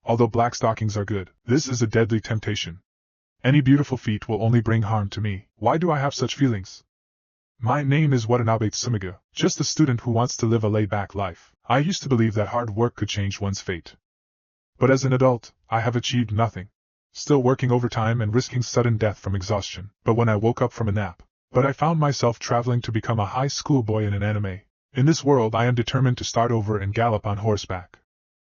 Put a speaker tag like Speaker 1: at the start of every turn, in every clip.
Speaker 1: Although black stockings are good, this is a deadly temptation. Any beautiful feet will only bring harm to me. Why do I have such feelings? My name is Watanabe Tsumiga, just a student who wants to live a laid-back life. I used to believe that hard work could change one's fate. But as an adult, I have achieved nothing. Still working overtime and risking sudden death from exhaustion. But when I woke up from a nap, I found myself traveling to become a high school boy in an anime. In this world I am determined to start over and gallop on horseback.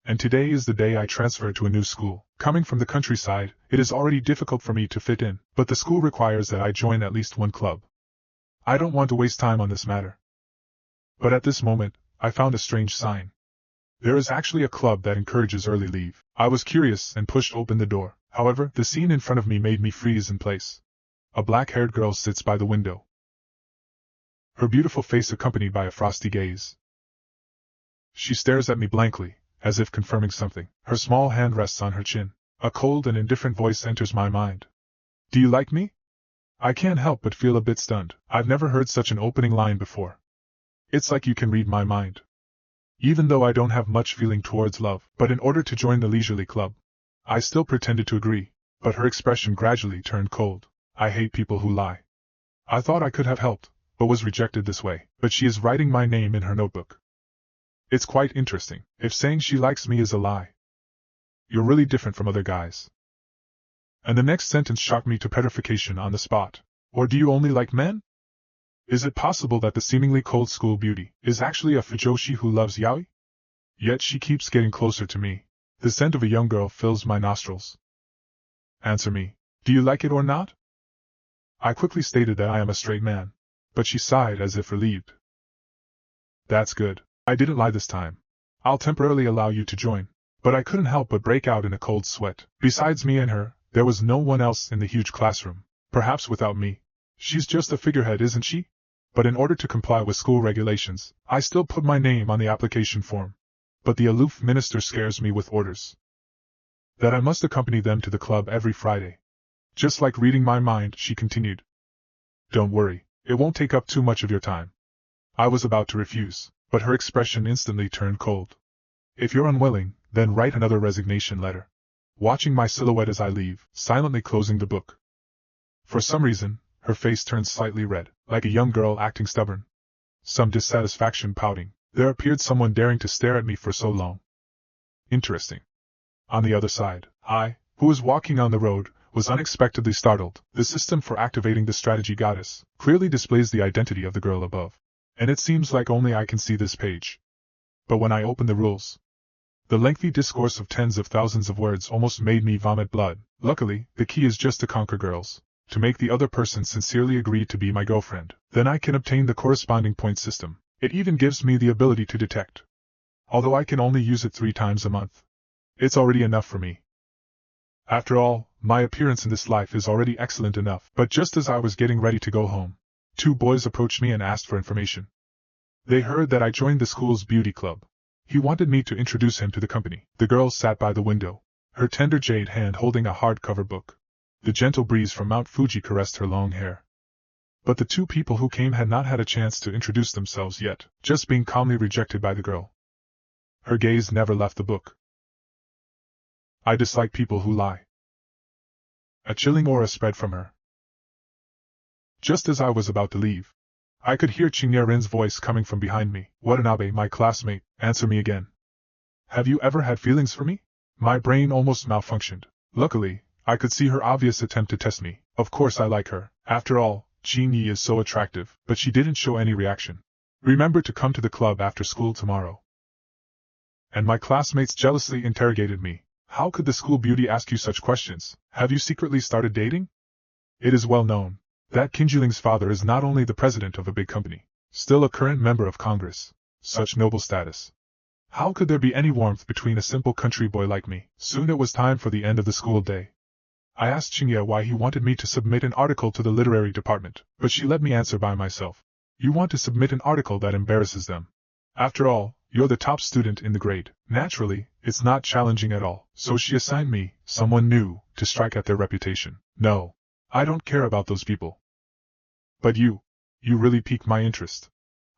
Speaker 1: And today is the day I transfer to a new school. Coming from the countryside, it is already difficult for me to fit in, but the school requires that I join at least one club. I don't want to waste time on this matter. But at this moment, I found a strange sign. There is actually a club that encourages early leave. I was curious and pushed open the door. However, the scene in front of me made me freeze in place. A black-haired girl sits by the window. Her beautiful face accompanied by a frosty gaze. She stares at me blankly, as if confirming something. Her small hand rests on her chin. A cold and indifferent voice enters my mind. Do you like me? I can't help but feel a bit stunned. I've never heard such an opening line before. It's like you can read my mind. Even though I don't have much feeling towards love, but in order to join the leisurely club, I still pretended to agree, but her expression gradually turned cold. I hate people who lie. I thought I could have helped, but was rejected this way. But she is writing my name in her notebook. It's quite interesting, if saying she likes me is a lie. You're really different from other guys. And the next sentence shocked me to petrification on the spot. Or do you only like men? Is it possible that the seemingly cold school beauty is actually a fujoshi who loves yaoi? Yet she keeps getting closer to me. The scent of a young girl fills my nostrils. Answer me. Do you like it or not? I quickly stated that I am a straight man, but she sighed as if relieved. That's good. I didn't lie this time. I'll temporarily allow you to join. But I couldn't help but break out in a cold sweat. Besides me and her, there was no one else in the huge classroom. Perhaps without me. She's just a figurehead, isn't she? But in order to comply with school regulations, I still put my name on the application form. But the aloof minister scares me with orders that I must accompany them to the club every Friday. Just like reading my mind, she continued. Don't worry, it won't take up too much of your time. I was about to refuse, but her expression instantly turned cold. If you're unwilling, then write another resignation letter. Watching my silhouette as I leave, silently closing the book. For some reason, her face turned slightly red, like a young girl acting stubborn. Some dissatisfaction pouting. There appeared someone daring to stare at me for so long. Interesting. On the other side, I, who was walking on the road, was unexpectedly startled. The system for activating the strategy goddess clearly displays the identity of the girl above. And it seems like only I can see this page. But when I opened the rules, the lengthy discourse of tens of thousands of words almost made me vomit blood. Luckily, the key is just to conquer girls. To make the other person sincerely agree to be my girlfriend. Then I can obtain the corresponding point system. It even gives me the ability to detect. Although I can only use it 3 times a month. It's already enough for me. After all, my appearance in this life is already excellent enough. But just as I was getting ready to go home, 2 boys approached me and asked for information. They heard that I joined the school's beauty club. He wanted me to introduce him to the company. The girl sat by the window, her tender jade hand holding a hardcover book. The gentle breeze from Mount Fuji caressed her long hair. But the 2 people who came had not had a chance to introduce themselves yet, just being calmly rejected by the girl. Her gaze never left the book. I dislike people who lie. A chilling aura spread from her. Just as I was about to leave, I could hear Chingya-rin's voice coming from behind me. Watanabe, my classmate, answer me again. Have you ever had feelings for me? My brain almost malfunctioned. Luckily, I could see her obvious attempt to test me. Of course I like her. After all, Jin-yi is so attractive, but she didn't show any reaction. Remember to come to the club after school tomorrow. And my classmates jealously interrogated me. How could the school beauty ask you such questions? Have you secretly started dating? It is well known that Kinjuling's father is not only the president of a big company, still a current member of Congress. Such noble status. How could there be any warmth between a simple country boy like me? Soon it was time for the end of the school day. I asked Chingya why he wanted me to submit an article to the literary department, but she let me answer by myself. You want to submit an article that embarrasses them. After all, you're the top student in the grade. Naturally, it's not challenging at all. So she assigned me, someone new, to strike at their reputation. No, I don't care about those people. But you really piqued my interest.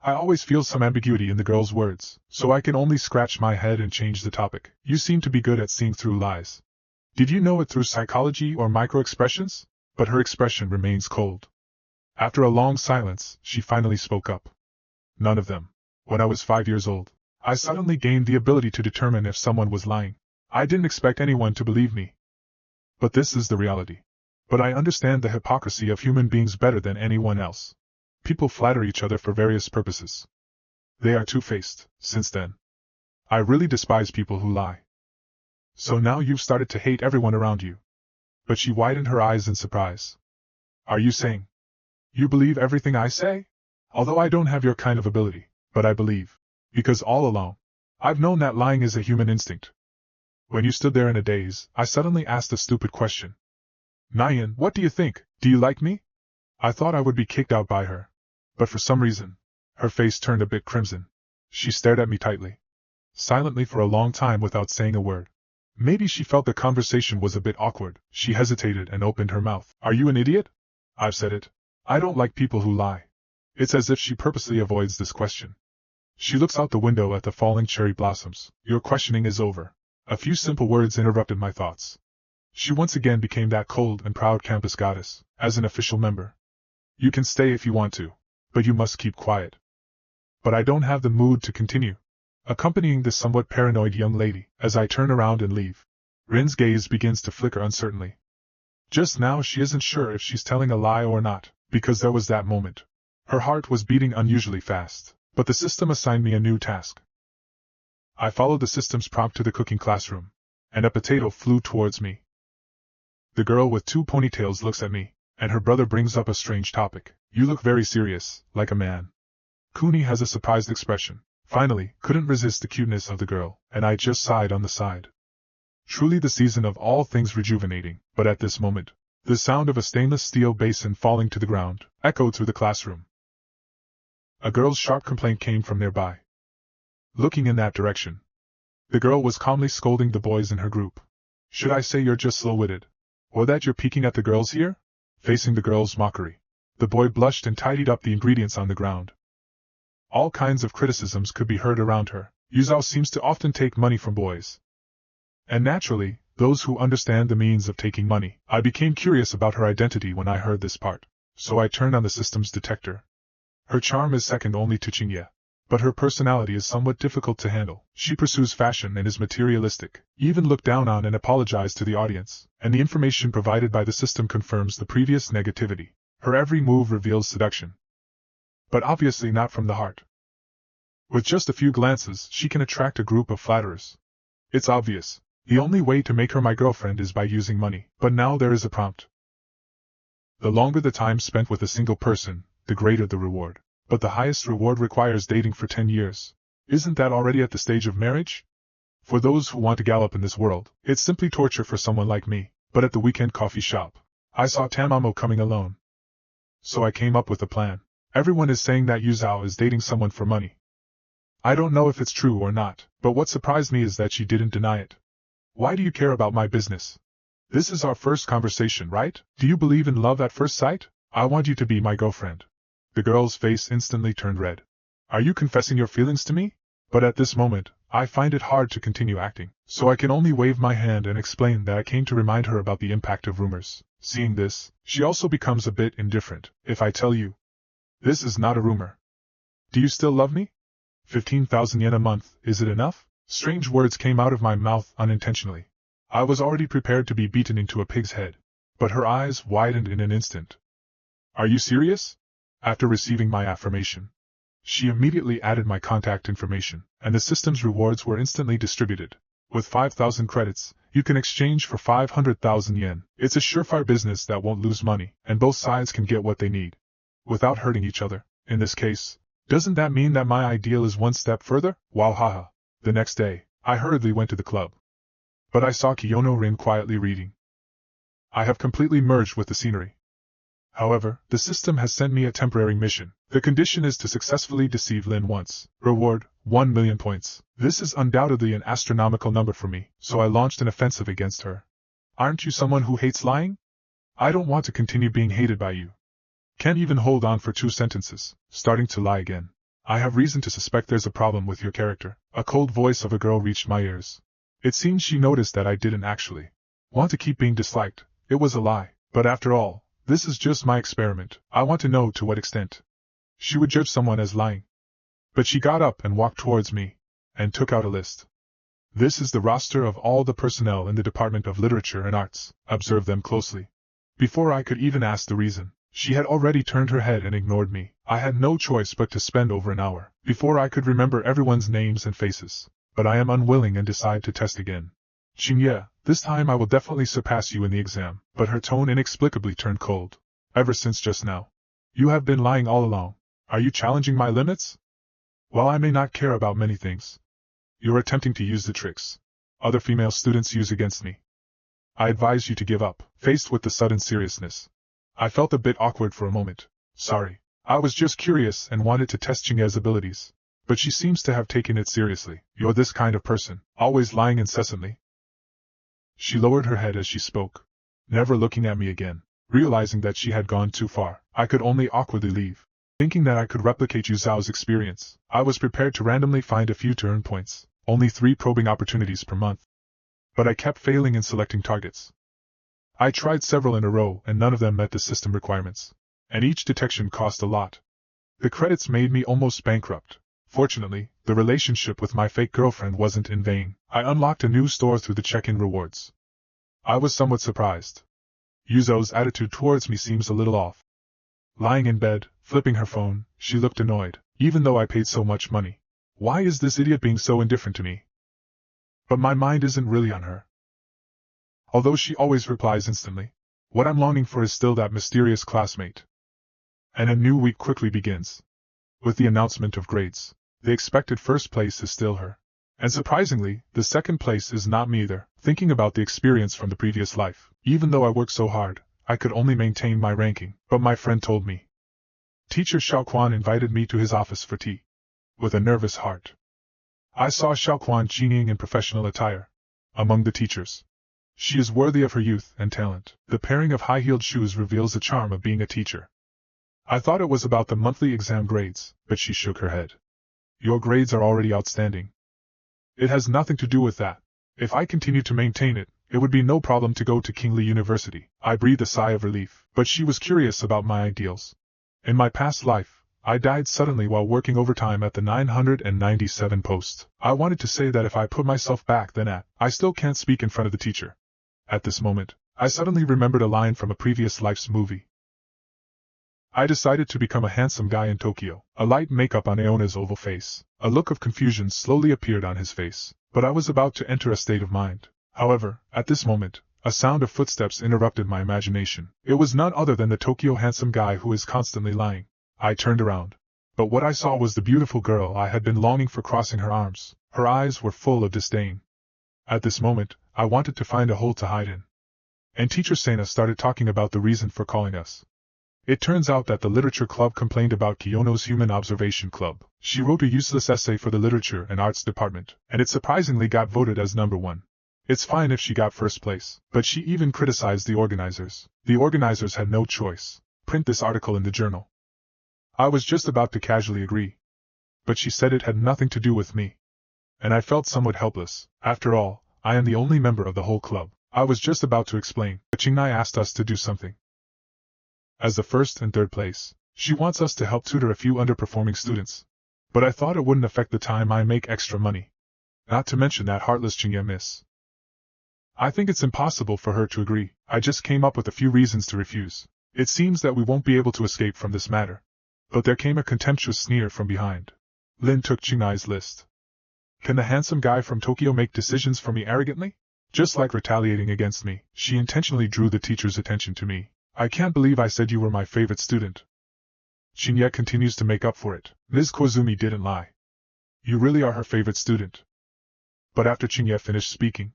Speaker 1: I always feel some ambiguity in the girl's words, so I can only scratch my head and change the topic. You seem to be good at seeing through lies. Did you know it through psychology or micro-expressions? But her expression remains cold. After a long silence, she finally spoke up. None of them. When I was 5 years old, I suddenly gained the ability to determine if someone was lying. I didn't expect anyone to believe me. But this is the reality. But I understand the hypocrisy of human beings better than anyone else. People flatter each other for various purposes. They are two-faced. Since then, I really despise people who lie. So now you've started to hate everyone around you. But she widened her eyes in surprise. Are you saying you believe everything I say? Although I don't have your kind of ability, but I believe. Because all along, I've known that lying is a human instinct. When you stood there in a daze, I suddenly asked a stupid question. Nyan, what do you think? Do you like me? I thought I would be kicked out by her. But for some reason, her face turned a bit crimson. She stared at me tightly, silently for a long time without saying a word. Maybe she felt the conversation was a bit awkward. She hesitated and opened her mouth. Are you an idiot? I've said it. I don't like people who lie. It's as if she purposely avoids this question. She looks out the window at the falling cherry blossoms. Your questioning is over. A few simple words interrupted my thoughts. She once again became that cold and proud campus goddess, as an official member. You can stay if you want to, but you must keep quiet. But I don't have the mood to continue. Accompanying this somewhat paranoid young lady, as I turn around and leave, Rin's gaze begins to flicker uncertainly. Just now she isn't sure if she's telling a lie or not, because there was that moment. Her heart was beating unusually fast, but the system assigned me a new task. I followed the system's prompt to the cooking classroom, and a potato flew towards me. The girl with 2 ponytails looks at me, and her brother brings up a strange topic. You look very serious, like a man. Kuni has a surprised expression. Finally, couldn't resist the cuteness of the girl, and I just sighed on the side. Truly the season of all things rejuvenating, but at this moment, the sound of a stainless steel basin falling to the ground echoed through the classroom. A girl's sharp complaint came from nearby. Looking in that direction, the girl was calmly scolding the boys in her group. Should I say you're just slow-witted? Or that you're peeking at the girls here? Facing the girl's mockery, the boy blushed and tidied up the ingredients on the ground. All kinds of criticisms could be heard around her. Yuzao seems to often take money from boys. And naturally, those who understand the means of taking money. I became curious about her identity when I heard this part, so I turned on the system's detector. Her charm is second only to Qingye, but her personality is somewhat difficult to handle. She pursues fashion and is materialistic, even looked down on and apologized to the audience, and the information provided by the system confirms the previous negativity. Her every move reveals seduction. But obviously not from the heart. With just a few glances, she can attract a group of flatterers. It's obvious. The only way to make her my girlfriend is by using money. But now there is a prompt. The longer the time spent with a single person, the greater the reward. But the highest reward requires dating for 10 years. Isn't that already at the stage of marriage? For those who want to gallop in this world, it's simply torture for someone like me. But at the weekend coffee shop, I saw Tamamo coming alone. So I came up with a plan. Everyone is saying that Yuzao is dating someone for money. I don't know if it's true or not, but what surprised me is that she didn't deny it. Why do you care about my business? This is our first conversation, right? Do you believe in love at first sight? I want you to be my girlfriend. The girl's face instantly turned red. Are you confessing your feelings to me? But at this moment, I find it hard to continue acting, so I can only wave my hand and explain that I came to remind her about the impact of rumors. Seeing this, she also becomes a bit indifferent. If I tell you, this is not a rumor. Do you still love me? 15,000 yen a month, is it enough? Strange words came out of my mouth unintentionally. I was already prepared to be beaten into a pig's head, but her eyes widened in an instant. Are you serious? After receiving my affirmation, she immediately added my contact information, and the system's rewards were instantly distributed. With 5,000 credits, you can exchange for 500,000 yen. It's a surefire business that won't lose money, and both sides can get what they need, without hurting each other. In this case, doesn't that mean that my ideal is one step further? Wow, haha. The next day, I hurriedly went to the club. But I saw Kiyono Rin quietly reading. I have completely merged with the scenery. However, the system has sent me a temporary mission. The condition is to successfully deceive Lin once. Reward, 1 million points. This is undoubtedly an astronomical number for me, so I launched an offensive against her. Aren't you someone who hates lying? I don't want to continue being hated by you. Can't even hold on for 2 sentences, starting to lie again. I have reason to suspect there's a problem with your character. A cold voice of a girl reached my ears. It seemed she noticed that I didn't actually want to keep being disliked. It was a lie. But after all, this is just my experiment. I want to know to what extent she would judge someone as lying. But she got up and walked towards me, and took out a list. This is the roster of all the personnel in the Department of Literature and Arts. Observe them closely. Before I could even ask the reason, she had already turned her head and ignored me. I had no choice but to spend over an hour before I could remember everyone's names and faces. But I am unwilling and decide to test again. Xingye, this time I will definitely surpass you in the exam. But her tone inexplicably turned cold. Ever since just now. You have been lying all along. Are you challenging my limits? While I may not care about many things, you're attempting to use the tricks other female students use against me. I advise you to give up. Faced with the sudden seriousness, I felt a bit awkward for a moment. Sorry. I was just curious and wanted to test Xingye's abilities. But she seems to have taken it seriously. You're this kind of person, always lying incessantly. She lowered her head as she spoke, never looking at me again. Realizing that she had gone too far, I could only awkwardly leave. Thinking that I could replicate Yu Zhao's experience, I was prepared to randomly find a few to earn points. Only 3 probing opportunities per month. But I kept failing in selecting targets. I tried several in a row and none of them met the system requirements. And each detection cost a lot. The credits made me almost bankrupt. Fortunately, the relationship with my fake girlfriend wasn't in vain. I unlocked a new store through the check-in rewards. I was somewhat surprised. Yuzo's attitude towards me seems a little off. Lying in bed, flipping her phone, she looked annoyed, even though I paid so much money. Why is this idiot being so indifferent to me? But my mind isn't really on her. Although she always replies instantly. What I'm longing for is still that mysterious classmate. And a new week quickly begins. With the announcement of grades. The expected first place is still her. And surprisingly, the second place is not me either. Thinking about the experience from the previous life, even though I worked so hard, I could only maintain my ranking. But my friend told me. Teacher Xiaoquan invited me to his office for tea. With a nervous heart, I saw Xiaoquan chinging in professional attire. Among the teachers. She is worthy of her youth and talent. The pairing of high-heeled shoes reveals the charm of being a teacher. I thought it was about the monthly exam grades, but she shook her head. Your grades are already outstanding. It has nothing to do with that. If I continue to maintain it, it would be no problem to go to Kingly University. I breathed a sigh of relief, but she was curious about my ideals. In my past life, I died suddenly while working overtime at the 997 post. I wanted to say that if I put myself back then I still can't speak in front of the teacher. At this moment, I suddenly remembered a line from a previous life's movie. I decided to become a handsome guy in Tokyo. A light makeup on Aona's oval face. A look of confusion slowly appeared on his face, but I was about to enter a state of mind. However, at this moment, a sound of footsteps interrupted my imagination. It was none other than the Tokyo handsome guy who is constantly lying. I turned around. But what I saw was the beautiful girl I had been longing for crossing her arms. Her eyes were full of disdain. At this moment, I wanted to find a hole to hide in. And Teacher Sena started talking about the reason for calling us. It turns out that the literature club complained about Kiyono's Human Observation Club. She wrote a useless essay for the Literature and Arts Department, and it surprisingly got voted as number 1. It's fine if she got first place, but she even criticized the organizers. The organizers had no choice. Print this article in the journal. I was just about to casually agree. But she said it had nothing to do with me. And I felt somewhat helpless. After all, I am the only member of the whole club. I was just about to explain, but Qingnai asked us to do something. As the first and third place, she wants us to help tutor a few underperforming students. But I thought it wouldn't affect the time I make extra money. Not to mention that heartless Qingye miss. I think it's impossible for her to agree. I just came up with a few reasons to refuse. It seems that we won't be able to escape from this matter. But there came a contemptuous sneer from behind. Lin took Qingnai's list. Can the handsome guy from Tokyo make decisions for me arrogantly? Just like retaliating against me, she intentionally drew the teacher's attention to me. I can't believe I said you were my favorite student. Qingye continues to make up for it. Ms. Koizumi didn't lie. You really are her favorite student. But after Qingye finished speaking,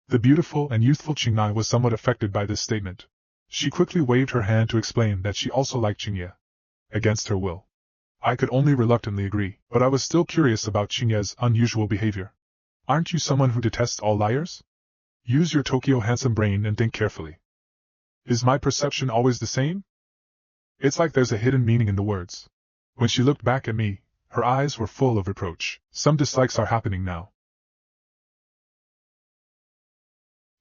Speaker 1: the beautiful and youthful Qingnai was somewhat affected by this statement. She quickly waved her hand to explain that she also liked Qingye. Against her will. I could only reluctantly agree, but I was still curious about Qingye's unusual behavior. Aren't you someone who detests all liars? Use your Tokyo handsome brain and think carefully. Is my perception always the same? It's like there's a hidden meaning in the words. When she looked back at me, Her eyes were full of reproach. Some dislikes are happening now.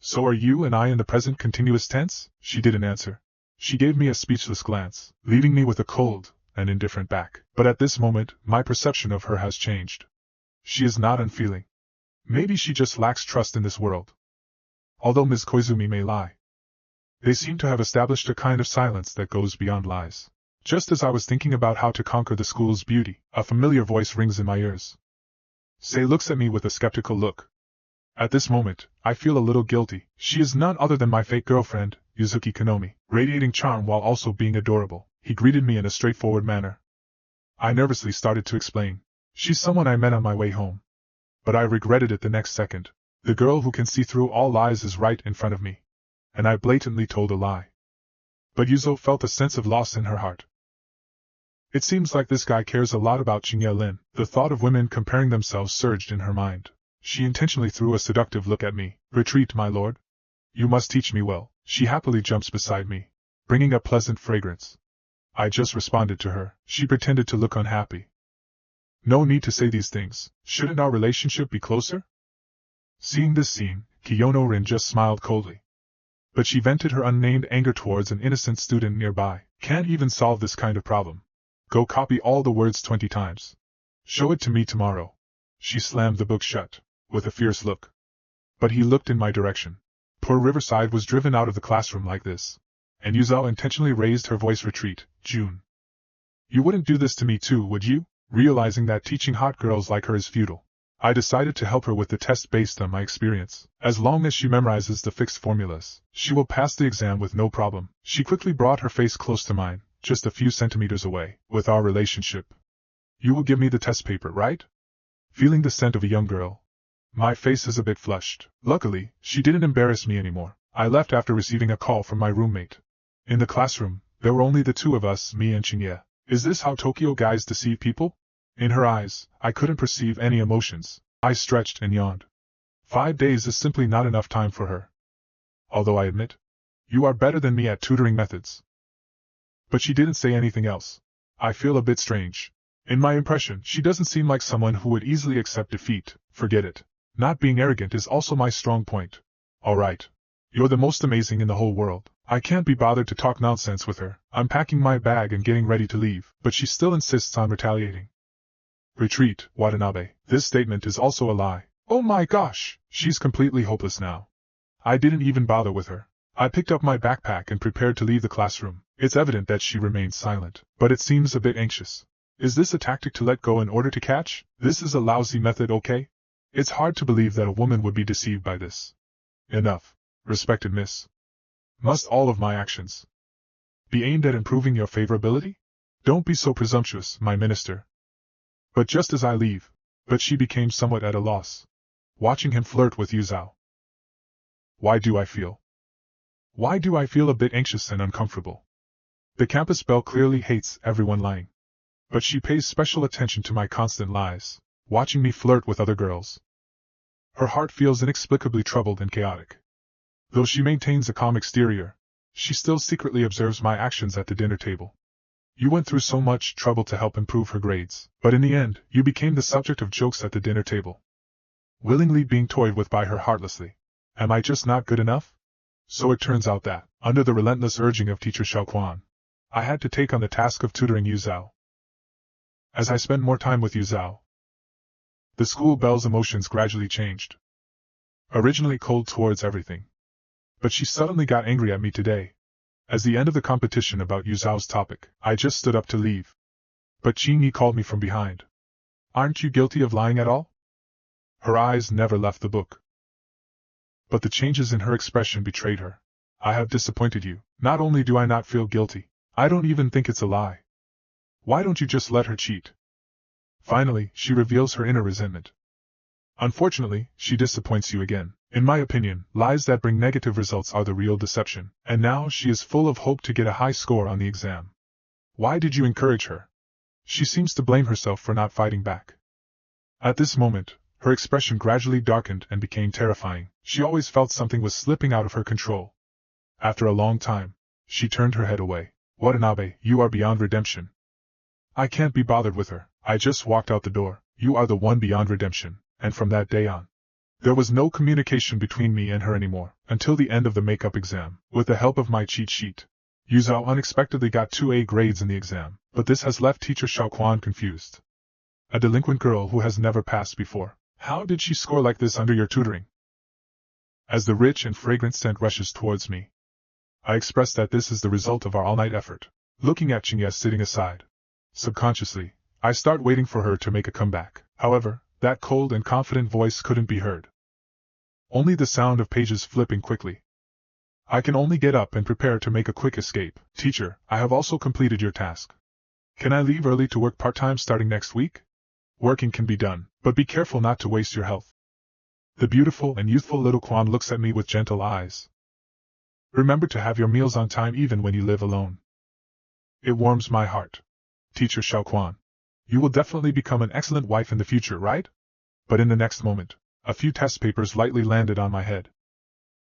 Speaker 1: So are you and I in the present continuous tense? She didn't answer. She gave me a speechless glance, leaving me with a cold and indifferent back. But at this moment, my perception of her has changed. She is not unfeeling. Maybe she just lacks trust in this world. Although Ms. Koizumi may lie, they seem to have established a kind of silence that goes beyond lies. Just as I was thinking about how to conquer the school's beauty, a familiar voice rings in my ears. Sei looks at me with a skeptical look. At this moment, I feel a little guilty. She is none other than my fake girlfriend, Yuzuki Konomi, radiating charm while also being adorable. He greeted me in a straightforward manner. I nervously started to explain. She's someone I met on my way home. But I regretted it the next second. The girl who can see through all lies is right in front of me. And I blatantly told a lie. But Yuzo felt a sense of loss in her heart. It seems like this guy cares a lot about Chingye Lin. The thought of women comparing themselves surged in her mind. She intentionally threw a seductive look at me. Retreat, my lord. You must teach me well. She happily jumps beside me, bringing a pleasant fragrance. I just responded to her. She pretended to look unhappy. No need to say these things. Shouldn't our relationship be closer? Seeing this scene, Kiyono Rin just smiled coldly. But she vented her unnamed anger towards an innocent student nearby. Can't even solve this kind of problem. Go copy all the words 20 times. Show it to me tomorrow. She slammed the book shut, with a fierce look. But he looked in my direction. Poor Riverside was driven out of the classroom like this. And Yuzao intentionally raised her voice. Retreat, June. You wouldn't do this to me too, would you? Realizing that teaching hot girls like her is futile, I decided to help her with the test based on my experience. As long as she memorizes the fixed formulas, she will pass the exam with no problem. She quickly brought her face close to mine, just a few centimeters away. With our relationship, you will give me the test paper, right? Feeling the scent of a young girl, my face is a bit flushed. Luckily, she didn't embarrass me anymore. I left after receiving a call from my roommate. In the classroom, there were only the two of us, me and Chingye. Is this how Tokyo guys deceive people? In her eyes, I couldn't perceive any emotions. I stretched and yawned. 5 days is simply not enough time for her. Although I admit, you are better than me at tutoring methods. But she didn't say anything else. I feel a bit strange. In my impression, she doesn't seem like someone who would easily accept defeat. Forget it. Not being arrogant is also my strong point. Alright. You're the most amazing in the whole world. I can't be bothered to talk nonsense with her. I'm packing my bag and getting ready to leave, but she still insists on retaliating. Retreat, Watanabe. This statement is also a lie. Oh my gosh, she's completely hopeless now. I didn't even bother with her. I picked up my backpack and prepared to leave the classroom. It's evident that she remains silent, but it seems a bit anxious. Is this a tactic to let go in order to catch? This is a lousy method, okay? It's hard to believe that a woman would be deceived by this. Enough, respected miss. Must all of my actions be aimed at improving your favorability? Don't be so presumptuous, my minister. But just as I leave, she became somewhat at a loss, watching him flirt with Yuzao. Why do I feel a bit anxious and uncomfortable? The campus belle clearly hates everyone lying. But she pays special attention to my constant lies, watching me flirt with other girls. Her heart feels inexplicably troubled and chaotic. Though she maintains a calm exterior, she still secretly observes my actions at the dinner table. You went through so much trouble to help improve her grades, but in the end, you became the subject of jokes at the dinner table. Willingly being toyed with by her heartlessly. Am I just not good enough? So it turns out that, under the relentless urging of teacher Xiaoquan, I had to take on the task of tutoring Yuzao. As I spent more time with Yuzao, the school belle's emotions gradually changed. Originally cold towards everything. But she suddenly got angry at me today. As the end of the competition about Yuzao's topic, I just stood up to leave. But Chingye called me from behind. Aren't you guilty of lying at all? Her eyes never left the book. But the changes in her expression betrayed her. I have disappointed you. Not only do I not feel guilty, I don't even think it's a lie. Why don't you just let her cheat? Finally, she reveals her inner resentment. Unfortunately, she disappoints you again. In my opinion, lies that bring negative results are the real deception, and now she is full of hope to get a high score on the exam. Why did you encourage her? She seems to blame herself for not fighting back. At this moment, her expression gradually darkened and became terrifying. She always felt something was slipping out of her control. After a long time, she turned her head away. Watanabe, you are beyond redemption. I can't be bothered with her. I just walked out the door. You are the one beyond redemption, and from that day on, there was no communication between me and her anymore, until the end of the makeup exam. With the help of my cheat sheet, Yu Zhao unexpectedly got 2A grades in the exam, but this has left teacher Xiaoquan confused. A delinquent girl who has never passed before. How did she score like this under your tutoring? As the rich and fragrant scent rushes towards me, I express that this is the result of our all-night effort. Looking at Qingye sitting aside, subconsciously, I start waiting for her to make a comeback. However, that cold and confident voice couldn't be heard. Only the sound of pages flipping quickly. I can only get up and prepare to make a quick escape. Teacher, I have also completed your task. Can I leave early to work part-time starting next week? Working can be done, but be careful not to waste your health. The beautiful and youthful little Quan looks at me with gentle eyes. Remember to have your meals on time even when you live alone. It warms my heart. Teacher Xiaoquan, you will definitely become an excellent wife in the future, right? But in the next moment, a few test papers lightly landed on my head.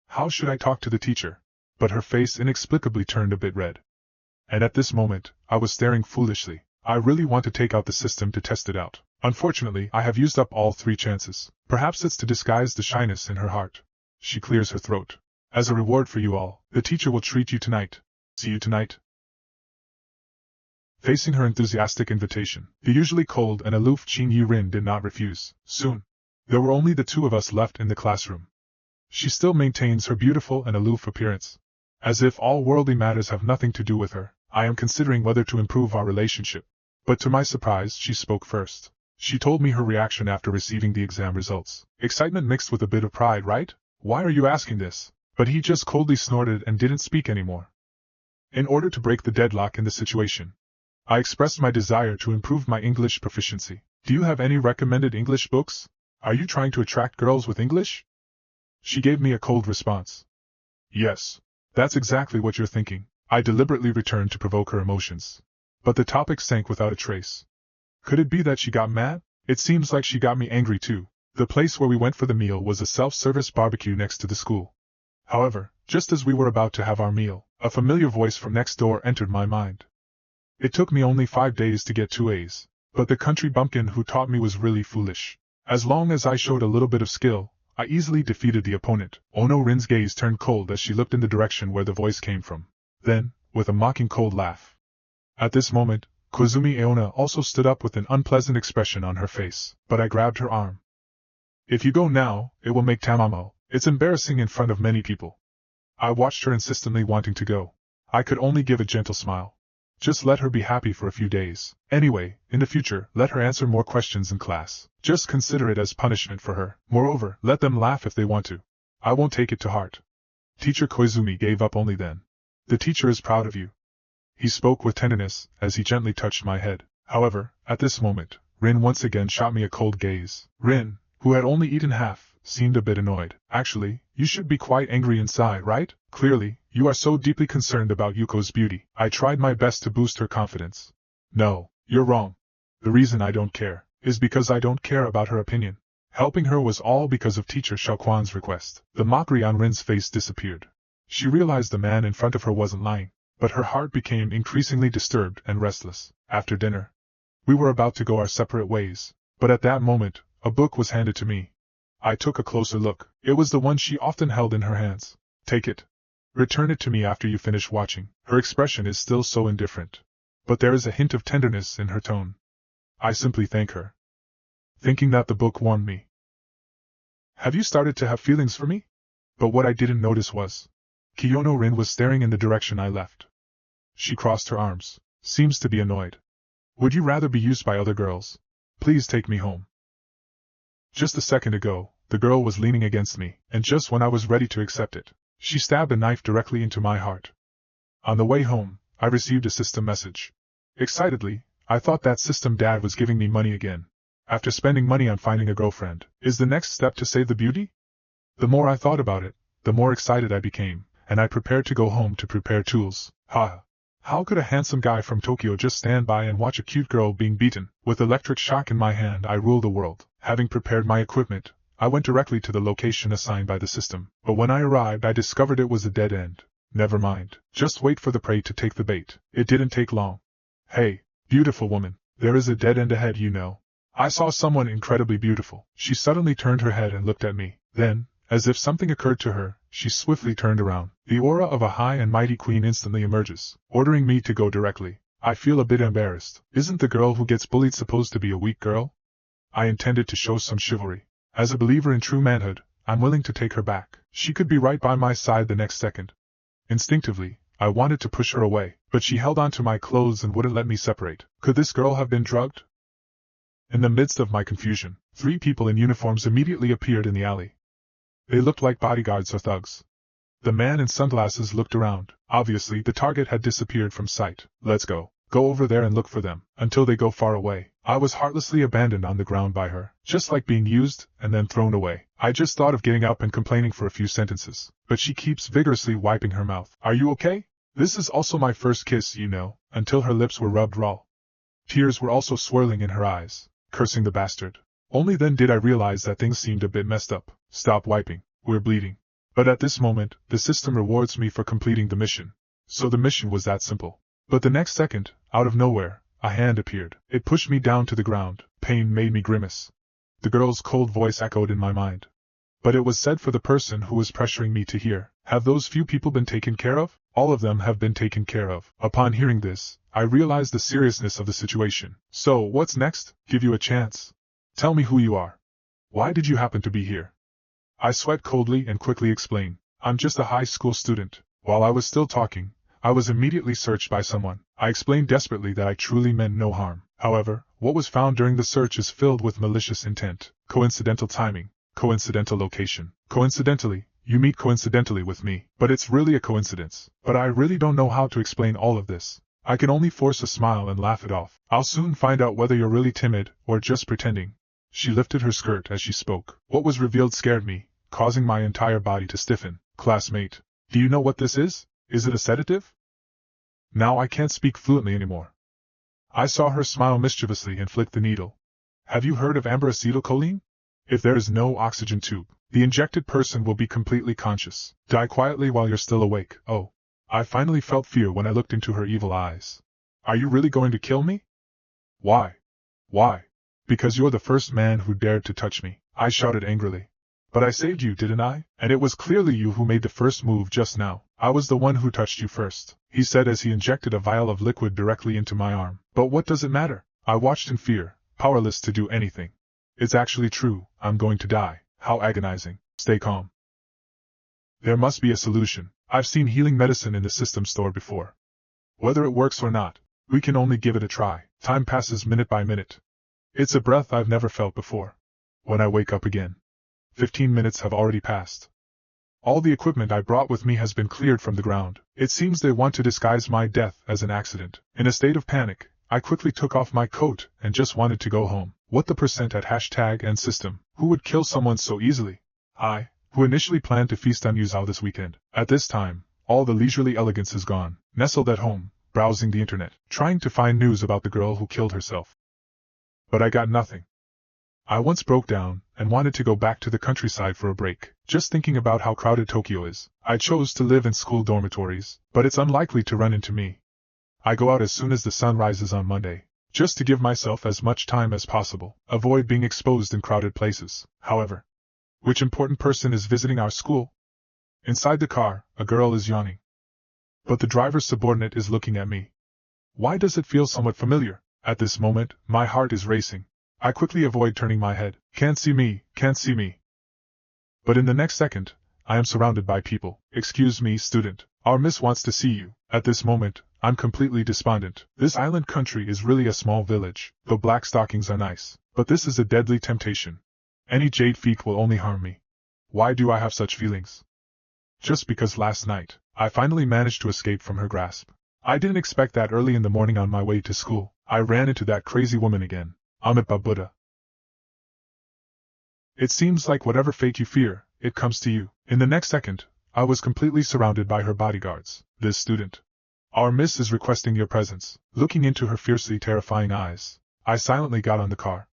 Speaker 1: How should I talk to the teacher? But her face inexplicably turned a bit red. And at this moment, I was staring foolishly. I really want to take out the system to test it out. Unfortunately, I have used up all 3 chances. Perhaps it's to disguise the shyness in her heart. She clears her throat. As a reward for you all, the teacher will treat you tonight. See you tonight. Facing her enthusiastic invitation, the usually cold and aloof Qing Yirin did not refuse. Soon, there were only the 2 of us left in the classroom. She still maintains her beautiful and aloof appearance. As if all worldly matters have nothing to do with her, I am considering whether to improve our relationship. But to my surprise, she spoke first. She told me her reaction after receiving the exam results. Excitement mixed with a bit of pride, right? Why are you asking this? But he just coldly snorted and didn't speak anymore. In order to break the deadlock in the situation, I expressed my desire to improve my English proficiency. Do you have any recommended English books? Are you trying to attract girls with English? She gave me a cold response. Yes, that's exactly what you're thinking. I deliberately returned to provoke her emotions. But the topic sank without a trace. Could it be that she got mad? It seems like she got me angry too. The place where we went for the meal was a self-service barbecue next to the school. However, just as we were about to have our meal, a familiar voice from next door entered my mind. It took me only 5 days to get 2 A's, but the country bumpkin who taught me was really foolish. As long as I showed a little bit of skill, I easily defeated the opponent. Ono Rin's gaze turned cold as she looked in the direction where the voice came from. Then, with a mocking cold laugh. At this moment, Kozumi Aona also stood up with an unpleasant expression on her face, but I grabbed her arm. If you go now, it will make Tamamo. It's embarrassing in front of many people. I watched her insistently wanting to go. I could only give a gentle smile. Just let her be happy for a few days. Anyway, in the future, let her answer more questions in class. Just consider it as punishment for her. Moreover, let them laugh if they want to. I won't take it to heart. Teacher Koizumi gave up only then. The teacher is proud of you. He spoke with tenderness, as he gently touched my head. However, at this moment, Rin once again shot me a cold gaze. Rin, who had only eaten half, seemed a bit annoyed. Actually, you should be quite angry inside, right? Clearly, you are so deeply concerned about Yuko's beauty. I tried my best to boost her confidence. No, you're wrong. The reason I don't care is because I don't care about her opinion. Helping her was all because of teacher Xiaoquan's request. The mockery on Rin's face disappeared. She realized the man in front of her wasn't lying, but her heart became increasingly disturbed and restless. After dinner, we were about to go our separate ways, but at that moment, a book was handed to me. I took a closer look. It was the one she often held in her hands. Take it. Return it to me after you finish watching. Her expression is still so indifferent, but there is a hint of tenderness in her tone. I simply thank her, thinking that the book warmed me. Have you started to have feelings for me? But what I didn't notice was, Kiyono Rin was staring in the direction I left. She crossed her arms. Seems to be annoyed. Would you rather be used by other girls? Please take me home. Just a second ago, the girl was leaning against me, and just when I was ready to accept it, she stabbed a knife directly into my heart. On the way home, I received a system message. Excitedly, I thought that system dad was giving me money again. After spending money on finding a girlfriend, is the next step to save the beauty? The more I thought about it, the more excited I became, and I prepared to go home to prepare tools. How could a handsome guy from Tokyo just stand by and watch a cute girl being beaten? With electric shock in my hand, I ruled the world. Having prepared my equipment, I went directly to the location assigned by the system, but when I arrived I discovered it was a dead end. Never mind, just wait for the prey to take the bait. It didn't take long. Hey, beautiful woman, There is a dead end ahead, you know. I saw someone incredibly beautiful. She suddenly turned her head and looked at me. Then, as if something occurred to her, she swiftly turned around. The aura of a high and mighty queen instantly emerges, ordering me to go directly. I feel a bit embarrassed. Isn't the girl who gets bullied supposed to be a weak girl? I intended to show some chivalry. As a believer in true manhood, I'm willing to take her back. She could be right by my side the next second. Instinctively, I wanted to push her away, but she held onto my clothes and wouldn't let me separate. Could this girl have been drugged? In the midst of my confusion, 3 people in uniforms immediately appeared in the alley. They looked like bodyguards or thugs. The man in sunglasses looked around. Obviously, the target had disappeared from sight. Let's go. Go over there and look for them, until they go far away. I was heartlessly abandoned on the ground by her, just like being used and then thrown away. I just thought of getting up and complaining for a few sentences, but she keeps vigorously wiping her mouth. Are you okay? This is also my first kiss, you know, until her lips were rubbed raw. Tears were also swirling in her eyes, cursing the bastard. Only then did I realize that things seemed a bit messed up. Stop wiping, we're bleeding. But at this moment, the system rewards me for completing the mission. So the mission was that simple. But the next second, out of nowhere, a hand appeared. It pushed me down to the ground. Pain made me grimace. The girl's cold voice echoed in my mind. But it was said for the person who was pressuring me to hear. Have those few people been taken care of? All of them have been taken care of. Upon hearing this, I realized the seriousness of the situation. So, what's next? Give you a chance. Tell me who you are. Why did you happen to be here? I sweat coldly and quickly explained. I'm just a high school student. While I was still talking, I was immediately searched by someone. I explained desperately that I truly meant no harm. However, what was found during the search is filled with malicious intent. Coincidental timing. Coincidental location. Coincidentally, you meet coincidentally with me. But it's really a coincidence. But I really don't know how to explain all of this. I can only force a smile and laugh it off. I'll soon find out whether you're really timid or just pretending. She lifted her skirt as she spoke. What was revealed scared me, causing my entire body to stiffen. Classmate, do you know what this is? Is it a sedative? Now I can't speak fluently anymore. I saw her smile mischievously and flick the needle. Have you heard of amber acetylcholine? If there is no oxygen tube, the injected person will be completely conscious. Die quietly while you're still awake. Oh. I finally felt fear when I looked into her evil eyes. Are you really going to kill me? Why? Why? Because you're the first man who dared to touch me, I shouted angrily. But I saved you, didn't I? And it was clearly you who made the first move just now. I was the one who touched you first, he said as he injected a vial of liquid directly into my arm. But what does it matter? I watched in fear, powerless to do anything. It's actually true, I'm going to die. How agonizing. Stay calm. There must be a solution. I've seen healing medicine in the system store before. Whether it works or not, we can only give it a try. Time passes minute by minute. It's a breath I've never felt before. When I wake up again, 15 minutes have already passed. All the equipment I brought with me has been cleared from the ground. It seems they want to disguise my death as an accident. In a state of panic, I quickly took off my coat and just wanted to go home. What the percent at hashtag and system? Who would kill someone so easily? I, who initially planned to feast on Yuzhao this weekend. At this time, all the leisurely elegance is gone. Nestled at home, browsing the internet, trying to find news about the girl who killed herself. But I got nothing. I once broke down and wanted to go back to the countryside for a break. Just thinking about how crowded Tokyo is, I chose to live in school dormitories, but it's unlikely to run into me. I go out as soon as the sun rises on Monday, just to give myself as much time as possible, avoid being exposed in crowded places. However, which important person is visiting our school? Inside the car, a girl is yawning. But the driver's subordinate is looking at me. Why does it feel somewhat familiar? At this moment, my heart is racing. I quickly avoid turning my head. Can't see me, can't see me. But in the next second, I am surrounded by people. Excuse me, student. Our miss wants to see you. At this moment, I'm completely despondent. This island country is really a small village, though black stockings are nice. But this is a deadly temptation. Any jade feet will only harm me. Why do I have such feelings? Just because last night, I finally managed to escape from her grasp. I didn't expect that early in the morning on my way to school. I ran into that crazy woman again. Amit Babuddha. It seems like whatever fate you fear, it comes to you. In the next second, I was completely surrounded by her bodyguards. This student. Our miss is requesting your presence. Looking into her fiercely terrifying eyes, I silently got on the car.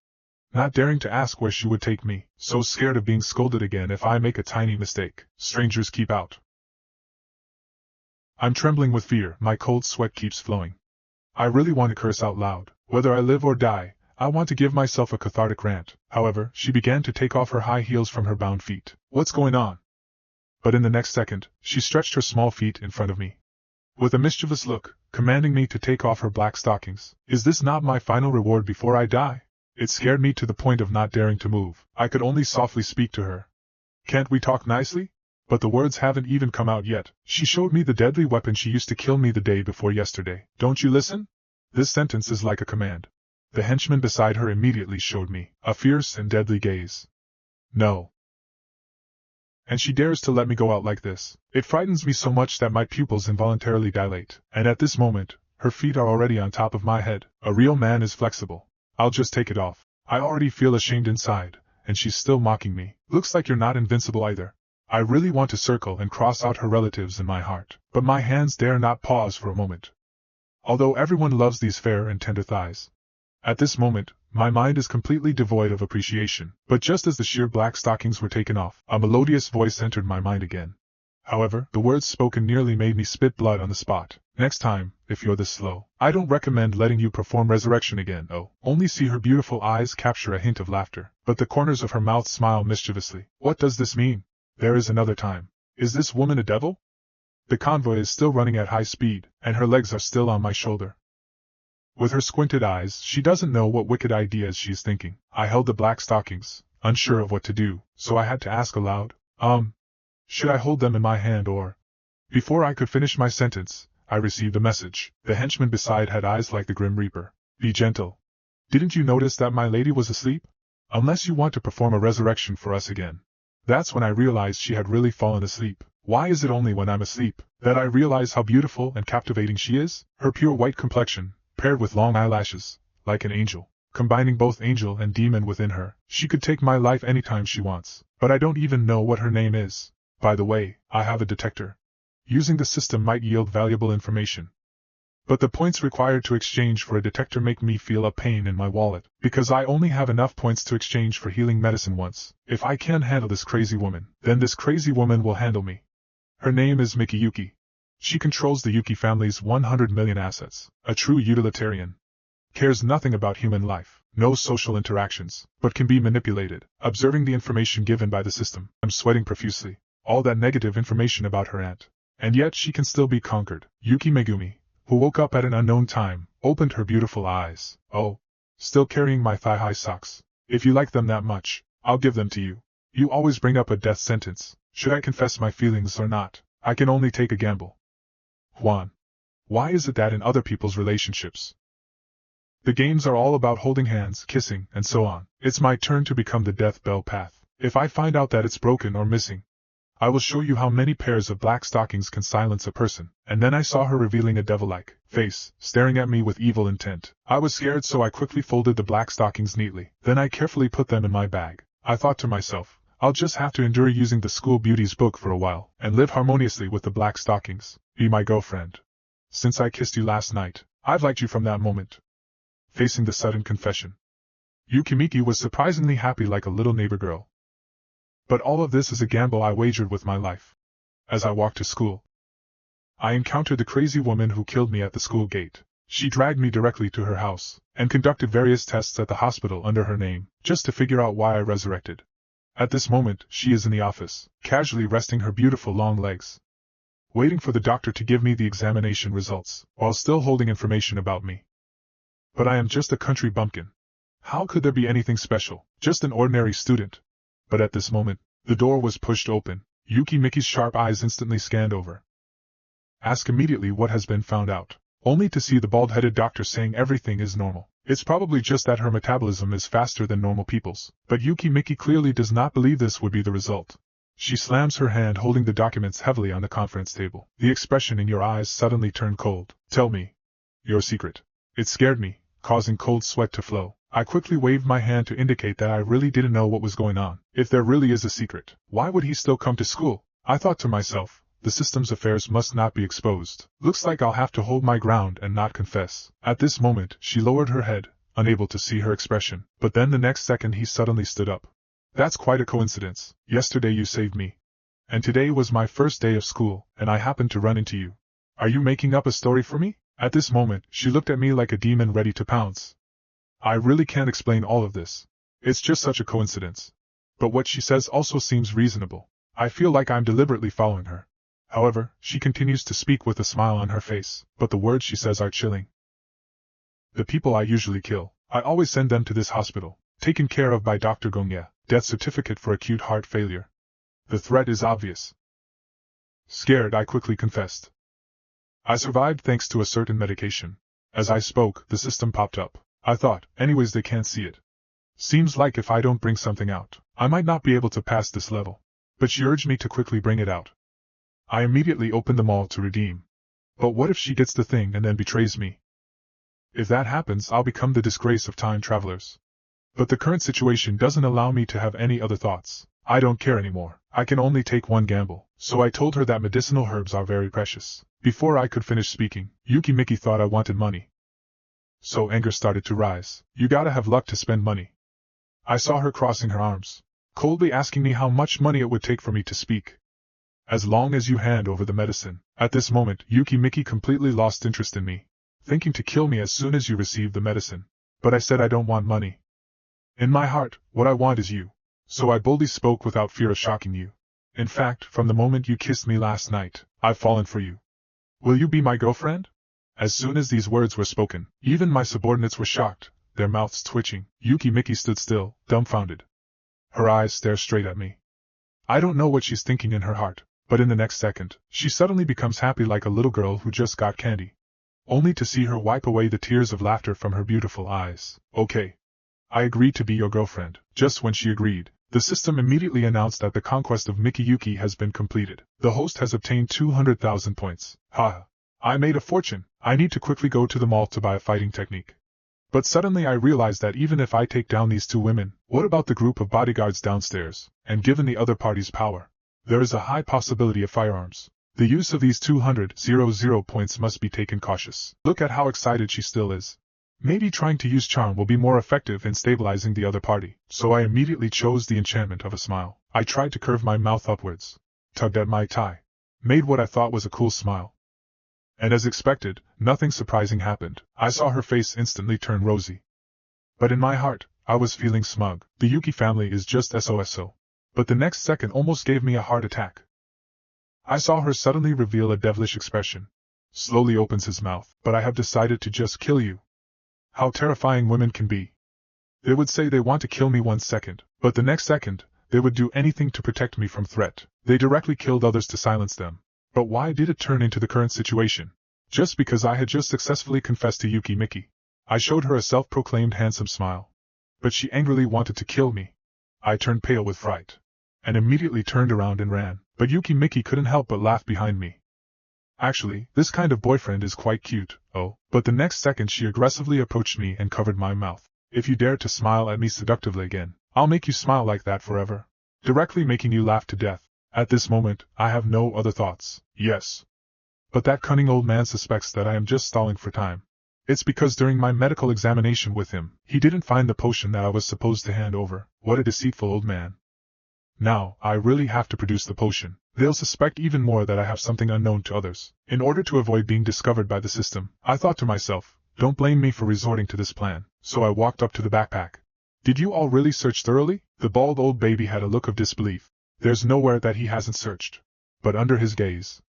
Speaker 1: Not daring to ask where she would take me, so scared of being scolded again if I make a tiny mistake. Strangers keep out. I'm trembling with fear, my cold sweat keeps flowing. I really want to curse out loud, Whether I live or die, I want to give myself a cathartic rant. However, she began to take off her high heels from her bound feet. What's going on? But in the next second, she stretched her small feet in front of me, with a mischievous look, commanding me to take off her black stockings. Is this not my final reward before I die? It scared me to the point of not daring to move. I could only softly speak to her. Can't we talk nicely? But the words haven't even come out yet. She showed me the deadly weapon she used to kill me the day before yesterday. Don't you listen? This sentence is like a command. The henchman beside her immediately showed me a fierce and deadly gaze. No. And she dares to let me go out like this. It frightens me so much that my pupils involuntarily dilate. And at this moment, her feet are already on top of my head. A real man is flexible. I'll just take it off. I already feel ashamed inside, and she's still mocking me. Looks like you're not invincible either. I really want to circle and cross out her relatives in my heart, but my hands dare not pause for a moment. Although everyone loves these fair and tender thighs. At this moment, my mind is completely devoid of appreciation, but just as the sheer black stockings were taken off, a melodious voice entered my mind again. However, the words spoken nearly made me spit blood on the spot. Next time, if you're this slow, I don't recommend letting you perform resurrection again. Oh, only see her beautiful eyes capture a hint of laughter, but the corners of her mouth smile mischievously. What does this mean? There is another time. Is this woman a devil? The convoy is still running at high speed, and her legs are still on my shoulder. With her squinted eyes, she doesn't know what wicked ideas she's thinking. I held the black stockings, unsure of what to do, so I had to ask aloud, should I hold them in my hand or? Before I could finish my sentence, I received a message. The henchman beside had eyes like the Grim Reaper. Be gentle. Didn't you notice that my lady was asleep? Unless you want to perform a resurrection for us again. That's when I realized she had really fallen asleep. Why is it only when I'm asleep that I realize how beautiful and captivating she is? Her pure white complexion, paired with long eyelashes, like an angel, combining both angel and demon within her. She could take my life anytime she wants, but I don't even know what her name is. By the way, I have a detector. Using the system might yield valuable information. But the points required to exchange for a detector make me feel a pain in my wallet, because I only have enough points to exchange for healing medicine once. If I can't handle this crazy woman, then this crazy woman will handle me. Her name is Miki Yuki. She controls the Yuki family's 100 million assets, a true utilitarian. Cares nothing about human life, no social interactions, but can be manipulated. Observing the information given by the system, I'm sweating profusely. All that negative information about her aunt. And yet she can still be conquered. Yuki Megumi, who woke up at an unknown time, opened her beautiful eyes. Oh, still carrying my thigh-high socks. If you like them that much, I'll give them to you. You always bring up a death sentence. Should I confess my feelings or not? I can only take a gamble. Juan. Why is it that in other people's relationships, the games are all about holding hands, kissing, and so on? It's my turn to become the death bell path. If I find out that it's broken or missing, I will show you how many pairs of black stockings can silence a person. And then I saw her revealing a devil-like face, staring at me with evil intent. I was scared, so I quickly folded the black stockings neatly. Then I carefully put them in my bag. I thought to myself, I'll just have to endure using the school beauty's book for a while, and live harmoniously with the black stockings. Be my girlfriend. Since I kissed you last night, I've liked you from that moment. Facing the sudden confession, Yukimiki was surprisingly happy, like a little neighbor girl. But all of this is a gamble I wagered with my life. As I walked to school, I encountered the crazy woman who killed me at the school gate. She dragged me directly to her house, and conducted various tests at the hospital under her name, just to figure out why I resurrected. At this moment, she is in the office, casually resting her beautiful long legs, waiting for the doctor to give me the examination results, while still holding information about me. But I am just a country bumpkin. How could there be anything special? Just an ordinary student. But at this moment, the door was pushed open. Yukimiki's sharp eyes instantly scanned over. Ask immediately what has been found out, only to see the bald-headed doctor saying everything is normal. It's probably just that her metabolism is faster than normal people's, but Yukimiki clearly does not believe this would be the result. She slams her hand holding the documents heavily on the conference table. The expression in your eyes suddenly turned cold. Tell me your secret. It scared me, causing cold sweat to flow. I quickly waved my hand to indicate that I really didn't know what was going on. If there really is a secret, why would he still come to school? I thought to myself, the system's affairs must not be exposed. Looks like I'll have to hold my ground and not confess. At this moment, she lowered her head, unable to see her expression, but then the next second he suddenly stood up. That's quite a coincidence. Yesterday you saved me. And today was my first day of school, and I happened to run into you. Are you making up a story for me? At this moment, she looked at me like a demon ready to pounce. I really can't explain all of this. It's just such a coincidence. But what she says also seems reasonable. I feel like I'm deliberately following her. However, she continues to speak with a smile on her face, but the words she says are chilling. The people I usually kill, I always send them to this hospital, taken care of by Dr. Gongye, death certificate for acute heart failure. The threat is obvious. Scared, I quickly confessed. I survived thanks to a certain medication. As I spoke, the system popped up. I thought, anyways they can't see it. Seems like if I don't bring something out, I might not be able to pass this level. But she urged me to quickly bring it out. I immediately opened them all to redeem. But what if she gets the thing and then betrays me? If that happens, I'll become the disgrace of time travelers. But the current situation doesn't allow me to have any other thoughts. I don't care anymore. I can only take one gamble. So I told her that medicinal herbs are very precious. Before I could finish speaking, Yukimiki thought I wanted money. So anger started to rise. You gotta have luck to spend money. I saw her crossing her arms, coldly asking me how much money it would take for me to speak. As long as you hand over the medicine. At this moment, Yukimiki completely lost interest in me, thinking to kill me as soon as you receive the medicine. But I said I don't want money. In my heart, what I want is you. So I boldly spoke without fear of shocking you. In fact, from the moment you kissed me last night, I've fallen for you. Will you be my girlfriend? As soon as these words were spoken, even my subordinates were shocked, their mouths twitching. Yukimiki stood still, dumbfounded. Her eyes stare straight at me. I don't know what she's thinking in her heart, but in the next second, she suddenly becomes happy like a little girl who just got candy. Only to see her wipe away the tears of laughter from her beautiful eyes. Okay. I agreed to be your girlfriend. Just when she agreed, the system immediately announced that the conquest of Mikiyuki has been completed. The host has obtained 200,000 points. Ha! I made a fortune. I need to quickly go to the mall to buy a fighting technique. But suddenly I realized that even if I take down these two women, what about the group of bodyguards downstairs? And given the other party's power, there is a high possibility of firearms. The use of these 200,000 points must be taken cautious. Look at how excited she still is. Maybe trying to use charm will be more effective in stabilizing the other party. So I immediately chose the enchantment of a smile. I tried to curve my mouth upwards, tugged at my tie, made what I thought was a cool smile. And as expected, nothing surprising happened. I saw her face instantly turn rosy. But in my heart, I was feeling smug. The Yuki family is just SOSO. But the next second almost gave me a heart attack. I saw her suddenly reveal a devilish expression. Slowly opens his mouth. But I have decided to just kill you. How terrifying women can be. They would say they want to kill me 1 second, but the next second, they would do anything to protect me from threat. They directly killed others to silence them. But why did it turn into the current situation? Just because I had just successfully confessed to Yukimiki. I showed her a self-proclaimed handsome smile. But she angrily wanted to kill me. I turned pale with fright, and immediately turned around and ran. But Yukimiki couldn't help but laugh behind me. Actually, this kind of boyfriend is quite cute, oh. But the next second she aggressively approached me and covered my mouth. If you dare to smile at me seductively again, I'll make you smile like that forever. Directly making you laugh to death. At this moment, I have no other thoughts. Yes. But that cunning old man suspects that I am just stalling for time. It's because during my medical examination with him, he didn't find the potion that I was supposed to hand over. What a deceitful old man. Now, I really have to produce the potion. They'll suspect even more that I have something unknown to others. In order to avoid being discovered by the system, I thought to myself, don't blame me for resorting to this plan. So I walked up to the backpack. Did you all really search thoroughly? The bald old baby had a look of disbelief. There's nowhere that he hasn't searched. But under his gaze,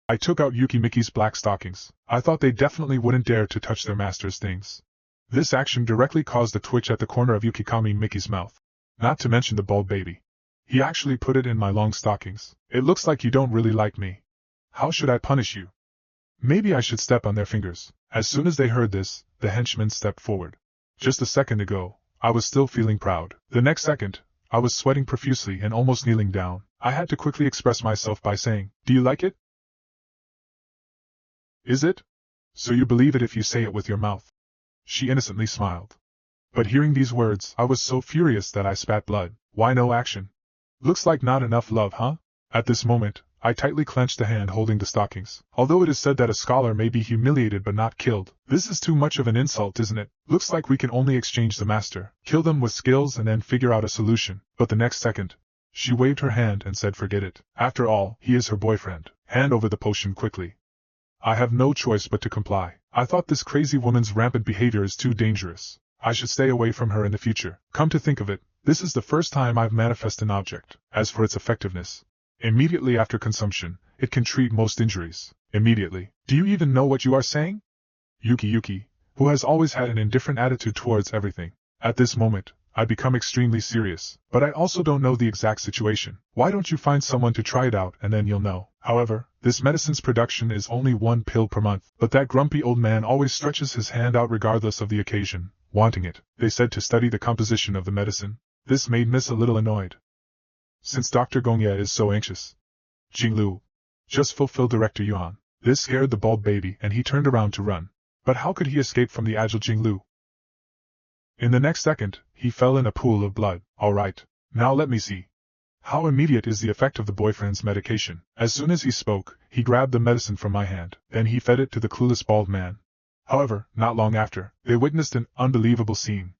Speaker 1: I took out Yukimiki's black stockings. I thought they definitely wouldn't dare to touch their master's things. This action directly caused a twitch at the corner of Yukikami Miki's mouth. Not to mention the bald baby. He actually put it in my long stockings. It looks like you don't really like me. How should I punish you? Maybe I should step on their fingers. As soon as they heard this, the henchman stepped forward. Just a second ago, I was still feeling proud. The next second, I was sweating profusely and almost kneeling down. I had to quickly express myself by saying, do you like it? Is it? So you believe it if you say it with your mouth. She innocently smiled. But hearing these words, I was so furious that I spat blood. Why no action? Looks like not enough love, huh? At this moment, I tightly clenched the hand holding the stockings. Although it is said that a scholar may be humiliated but not killed, this is too much of an insult, isn't it? Looks like we can only exchange the master, kill them with skills and then figure out a solution. But the next second, she waved her hand and said forget it. After all, he is her boyfriend. Hand over the potion quickly. I have no choice but to comply. I thought this crazy woman's rampant behavior is too dangerous. I should stay away from her in the future. Come to think of it, this is the first time I've manifested an object. As for its effectiveness, immediately after consumption, it can treat most injuries. Immediately. Do you even know what you are saying? Yuki, who has always had an indifferent attitude towards everything. At this moment, I become extremely serious. But I also don't know the exact situation. Why don't you find someone to try it out and then you'll know. However, this medicine's production is only 1 pill per month. But that grumpy old man always stretches his hand out regardless of the occasion, wanting it. They said to study the composition of the medicine. This made Miss a little annoyed. Since Dr. Gongye is so anxious. Jinglu. Just fulfill Director Yuan. This scared the bald baby and he turned around to run. But how could he escape from the agile Jinglu? In the next second, he fell in a pool of blood. Alright, now let me see. How immediate is the effect of the boyfriend's medication? As soon as he spoke, he grabbed the medicine from my hand. Then he fed it to the clueless bald man. However, not long after, they witnessed an unbelievable scene.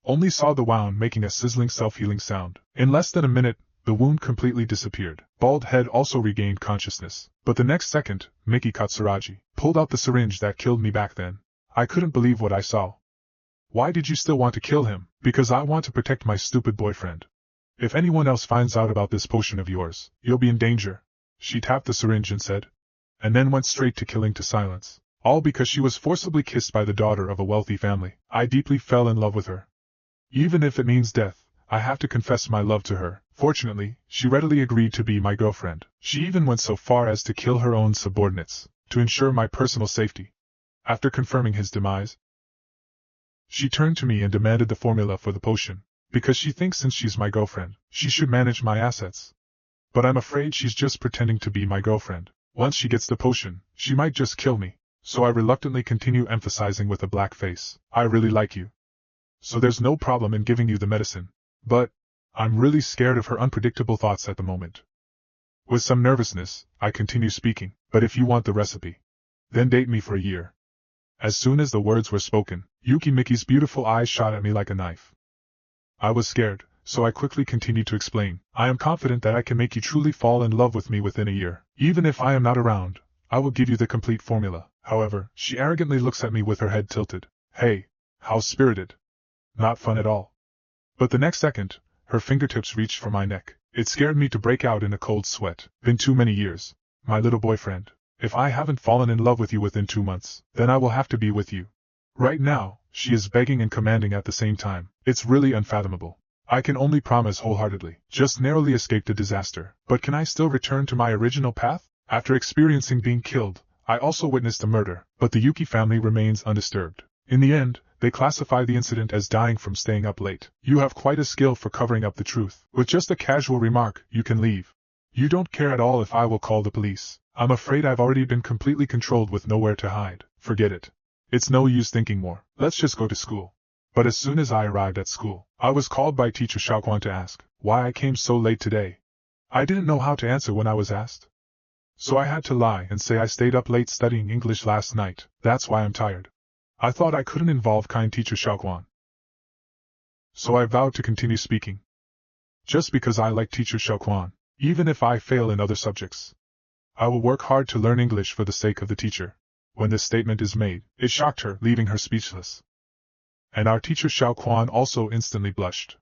Speaker 1: Only saw the wound making a sizzling self-healing sound. In less than a minute, the wound completely disappeared. Bald head also regained consciousness. But the next second, Miki Katsuragi pulled out the syringe that killed me back then. I couldn't believe what I saw. Why did you still want to kill him? Because I want to protect my stupid boyfriend. If anyone else finds out about this potion of yours, you'll be in danger. She tapped the syringe and said. And then went straight to killing to silence. All because she was forcibly kissed by the daughter of a wealthy family. I deeply fell in love with her. Even if it means death, I have to confess my love to her. Fortunately, she readily agreed to be my girlfriend. She even went so far as to kill her own subordinates, to ensure my personal safety. After confirming his demise, she turned to me and demanded the formula for the potion, because she thinks since she's my girlfriend, she should manage my assets. But I'm afraid she's just pretending to be my girlfriend. Once she gets the potion, she might just kill me. So I reluctantly continue emphasizing with a black face. I really like you. So there's no problem in giving you the medicine. But I'm really scared of her unpredictable thoughts at the moment. With some nervousness, I continue speaking. But if you want the recipe, then date me for a year. As soon as the words were spoken, Yuki Miki's beautiful eyes shot at me like a knife. I was scared, so I quickly continued to explain. I am confident that I can make you truly fall in love with me within a year. Even if I am not around, I will give you the complete formula. However, she arrogantly looks at me with her head tilted. Hey, how spirited. Not fun at all. But the next second, her fingertips reached for my neck. It scared me to break out in a cold sweat. Been too many years. My little boyfriend. If I haven't fallen in love with you within 2 months, then I will have to be with you. Right now, she is begging and commanding at the same time. It's really unfathomable. I can only promise wholeheartedly. Just narrowly escaped a disaster. But can I still return to my original path? After experiencing being killed, I also witnessed a murder, but the Yuki family remains undisturbed. In the end, they classify the incident as dying from staying up late. You have quite a skill for covering up the truth. With just a casual remark, you can leave. You don't care at all if I will call the police. I'm afraid I've already been completely controlled with nowhere to hide. Forget it. It's no use thinking more. Let's just go to school. But as soon as I arrived at school, I was called by teacher Xiaoquan to ask why I came so late today. I didn't know how to answer when I was asked. So I had to lie and say I stayed up late studying English last night. That's why I'm tired. I thought I couldn't involve kind teacher Xiaoquan. So I vowed to continue speaking. Just because I like teacher Xiaoquan, even if I fail in other subjects. I will work hard to learn English for the sake of the teacher. When this statement is made, it shocked her, leaving her speechless. And our teacher Xiaoquan also instantly blushed.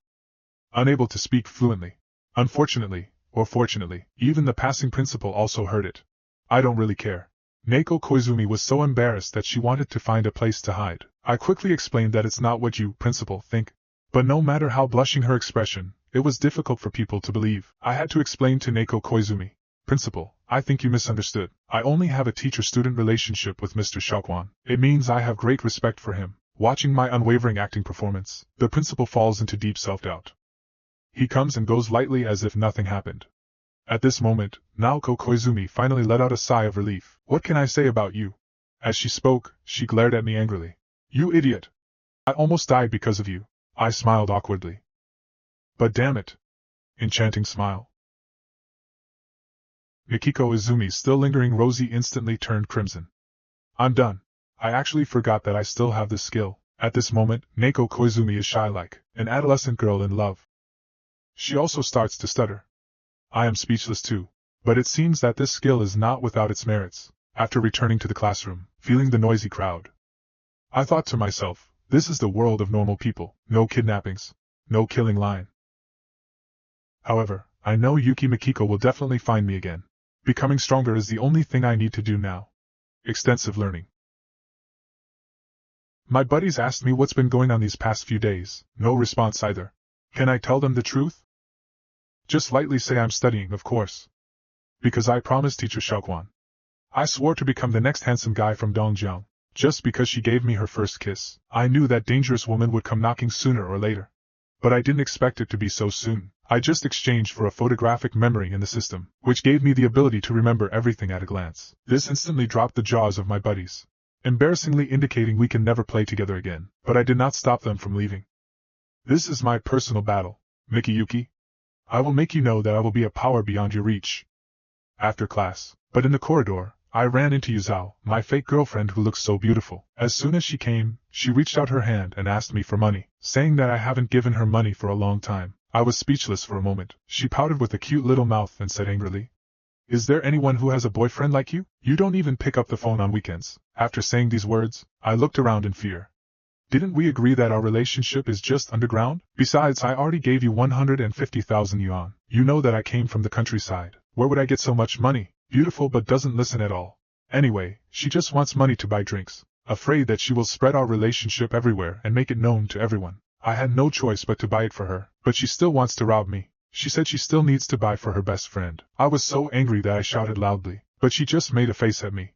Speaker 1: Unable to speak fluently. Unfortunately, or fortunately, even the passing principal also heard it. I don't really care. Neko Koizumi was so embarrassed that she wanted to find a place to hide. I quickly explained that it's not what you, principal, think. But no matter how blushing her expression, it was difficult for people to believe. I had to explain to Neko Koizumi, Principal, I think you misunderstood. I only have a teacher-student relationship with Mr. Xiaoquan. It means I have great respect for him. Watching my unwavering acting performance, the principal falls into deep self-doubt. He comes and goes lightly as if nothing happened. At this moment, Naoko Koizumi finally let out a sigh of relief. What can I say about you? As she spoke, she glared at me angrily. You idiot! I almost died because of you. I smiled awkwardly. But damn it! Enchanting smile. Mikiko Izumi's still lingering rosy instantly turned crimson. I'm done. I actually forgot that I still have this skill. At this moment, Neko Koizumi is shy like an adolescent girl in love. She also starts to stutter. I am speechless too. But it seems that this skill is not without its merits. after returning to the classroom, feeling the noisy crowd. I thought to myself, this is the world of normal people, no kidnappings, no killing line. However, I know Yuki Mikiko will definitely find me again. Becoming stronger is the only thing I need to do now. Extensive learning. My buddies asked me what's been going on these past few days, no response either. Can I tell them the truth? Just lightly say I'm studying, of course. Because I promised teacher Xiaoquan. I swore to become the next handsome guy from Dongjiang. Just because she gave me her first kiss, I knew that dangerous woman would come knocking sooner or later. But I didn't expect it to be so soon. I just exchanged for a photographic memory in the system, which gave me the ability to remember everything at a glance. This instantly dropped the jaws of my buddies, embarrassingly indicating we can never play together again, but I did not stop them from leaving. This is my personal battle, Mikiyuki. I will make you know that I will be a power beyond your reach. After class, but in the corridor, I ran into Yuzao, my fake girlfriend who looks so beautiful. As soon as she came, she reached out her hand and asked me for money, saying that I haven't given her money for a long time. I was speechless for a moment. She pouted with a cute little mouth and said angrily, "Is there anyone who has a boyfriend like you? You don't even pick up the phone on weekends." After saying these words, I looked around in fear. Didn't we agree that our relationship is just underground? Besides, I already gave you 150,000 yuan. You know that I came from the countryside. Where would I get so much money? Beautiful but doesn't listen at all. Anyway, she just wants money to buy drinks, afraid that she will spread our relationship everywhere and make it known to everyone. I had no choice but to buy it for her, but she still wants to rob me. She said she still needs to buy for her best friend. I was so angry that I shouted loudly, but she just made a face at me.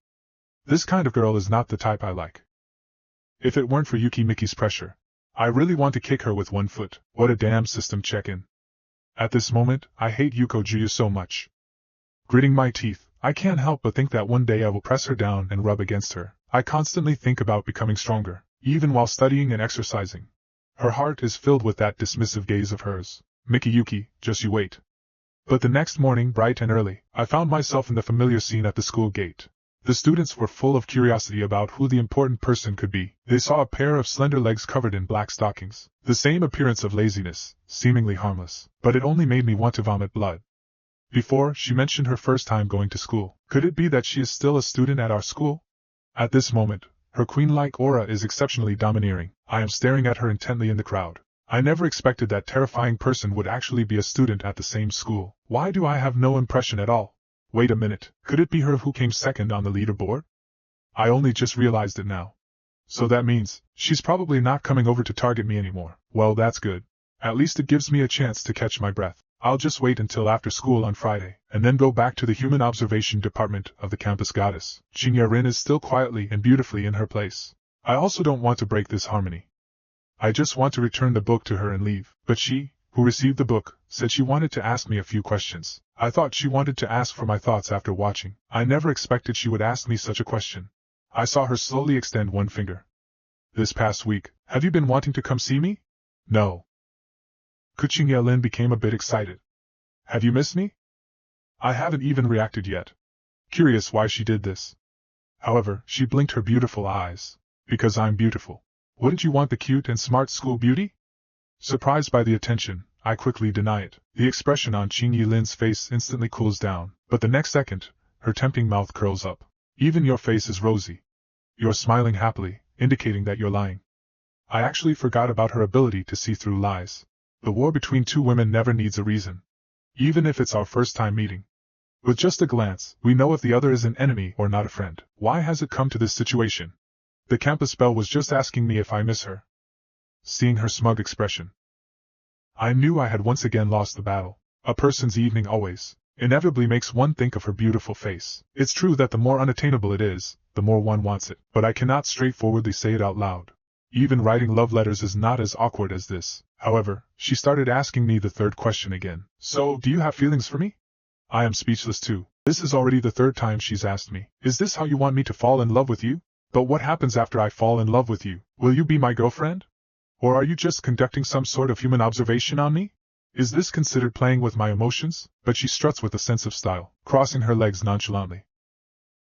Speaker 1: This kind of girl is not the type I like. If it weren't for Yuki Miki's pressure, I really want to kick her with one foot. What a damn system check-in. At this moment, I hate Yuko Juyu so much. Gritting my teeth, I can't help but think that one day I will press her down and rub against her. I constantly think about becoming stronger, even while studying and exercising. Her heart is filled with that dismissive gaze of hers. Mikiyuki, just you wait. But the next morning, bright and early, I found myself in the familiar scene at the school gate. The students were full of curiosity about who the important person could be. They saw a pair of slender legs covered in black stockings. The same appearance of laziness, seemingly harmless, but it only made me want to vomit blood. Before, she mentioned her first time going to school. Could it be that she is still a student at our school? At this moment, her queen-like aura is exceptionally domineering. I am staring at her intently in the crowd. I never expected that terrifying person would actually be a student at the same school. Why do I have no impression at all? Wait a minute, could it be her who came second on the leaderboard? I only just realized it now. So that means, she's probably not coming over to target me anymore. Well, that's good. At least it gives me a chance to catch my breath. I'll just wait until after school on Friday, and then go back to the Human Observation Department of the campus goddess. Qingyarin is still quietly and beautifully in her place. I also don't want to break this harmony. I just want to return the book to her and leave. But she, who received the book, said she wanted to ask me a few questions. I thought she wanted to ask for my thoughts after watching. I never expected she would ask me such a question. I saw her slowly extend one finger. This past week, have you been wanting to come see me? No. Qingyalin became a bit excited. Have you missed me? I haven't even reacted yet. Curious why she did this. However, she blinked her beautiful eyes. Because I'm beautiful. Wouldn't you want the cute and smart school beauty? Surprised by the attention, I quickly deny it. The expression on Qingyalin's face instantly cools down, but the next second, her tempting mouth curls up. Even your face is rosy. You're smiling happily, indicating that you're lying. I actually forgot about her ability to see through lies. The war between two women never needs a reason. Even if it's our first time meeting. With just a glance, we know if the other is an enemy or not a friend. Why has it come to this situation? The campus belle was just asking me if I miss her. Seeing her smug expression, I knew I had once again lost the battle. A person's evening always, inevitably makes one think of her beautiful face. It's true that the more unattainable it is, the more one wants it. But I cannot straightforwardly say it out loud. Even writing love letters is not as awkward as this. However, she started asking me the third question again. So, do you have feelings for me? I am speechless too. This is already the third time she's asked me. Is this how you want me to fall in love with you? But what happens after I fall in love with you? Will you be my girlfriend? Or are you just conducting some sort of human observation on me? Is this considered playing with my emotions? But she struts with a sense of style, crossing her legs nonchalantly.